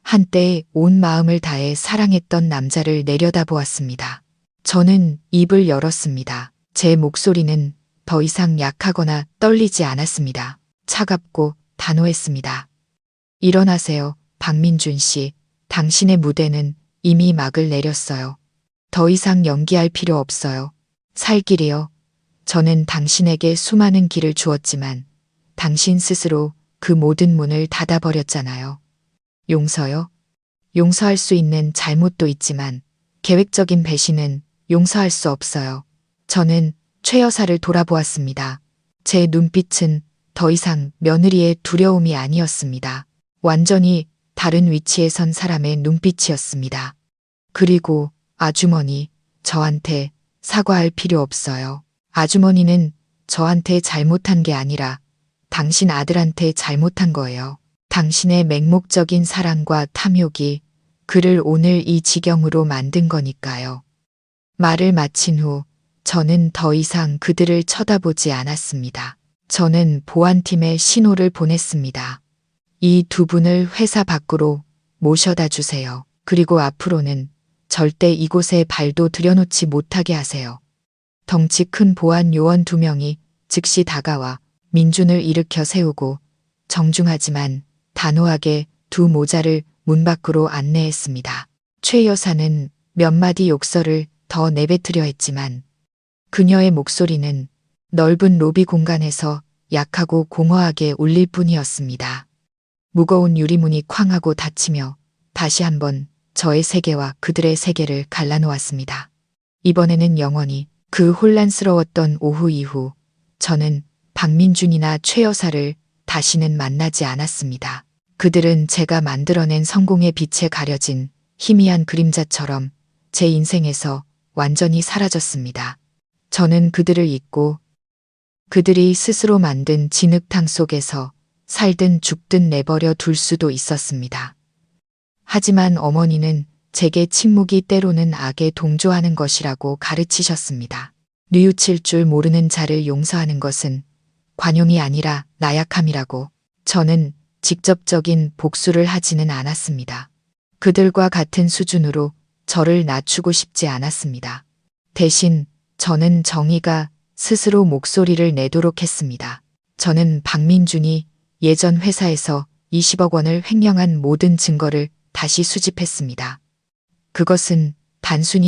한때 온 마음을 다해 사랑했던 남자를 내려다보았습니다. 저는 입을 열었습니다. 제 목소리는 더 이상 약하거나 떨리지 않았습니다. 차갑고 단호했습니다. 일어나세요, 박민준 씨. 당신의 무대는 이미 막을 내렸어요. 더 이상 연기할 필요 없어요. 살 길이요. 저는 당신에게 수많은 길을 주었지만 당신 스스로 그 모든 문을 닫아버렸잖아요. 용서요? 용서할 수 있는 잘못도 있지만 계획적인 배신은 용서할 수 없어요. 저는 최 여사를 돌아보았습니다. 제 눈빛은 더 이상 며느리의 두려움이 아니었습니다. 완전히 다른 위치에 선 사람의 눈빛이었습니다. 그리고 아주머니, 저한테 사과할 필요 없어요. 아주머니는 저한테 잘못한 게 아니라 당신 아들한테 잘못한 거예요. 당신의 맹목적인 사랑과 탐욕이 그를 오늘 이 지경으로 만든 거니까요. 말을 마친 후 저는 더 이상 그들을 쳐다보지 않았습니다. 저는 보안팀에 신호를 보냈습니다. 이 두 분을 회사 밖으로 모셔다 주세요. 그리고 앞으로는 절대 이곳에 발도 들여놓지 못하게 하세요. 덩치 큰 보안 요원 2명이 즉시 다가와 민준을 일으켜 세우고 정중하지만 단호하게 두 모자를 문 밖으로 안내했습니다. 최 여사는 몇 마디 욕설을 더 내뱉으려 했지만 그녀의 목소리는 넓은 로비 공간에서 약하고 공허하게 울릴 뿐이었습니다. 무거운 유리문이 쾅 하고 닫히며 다시 한번 저의 세계와 그들의 세계를 갈라놓았습니다. 이번에는 영원히 그 혼란스러웠던 오후 이후 저는 박민준이나 최 여사를 다시는 만나지 않았습니다. 그들은 제가 만들어낸 성공의 빛에 가려진 희미한 그림자처럼 제 인생에서 완전히 사라졌습니다. 저는 그들을 잊고 그들이 스스로 만든 진흙탕 속에서 살든 죽든 내버려 둘 수도 있었습니다. 하지만 어머니는 제게 침묵이 때로는 악에 동조하는 것이라고 가르치셨습니다. 뉘우칠 줄 모르는 자를 용서하는 것은 관용이 아니라 나약함이라고. 저는 직접적인 복수를 하지는 않았습니다. 그들과 같은 수준으로 저를 낮추고 싶지 않았습니다. 대신 저는 정의가 스스로 목소리를 내도록 했습니다. 저는 박민준이 예전 회사에서 20억 원을 횡령한 모든 증거를 다시 수집했습니다. 그것은 단순히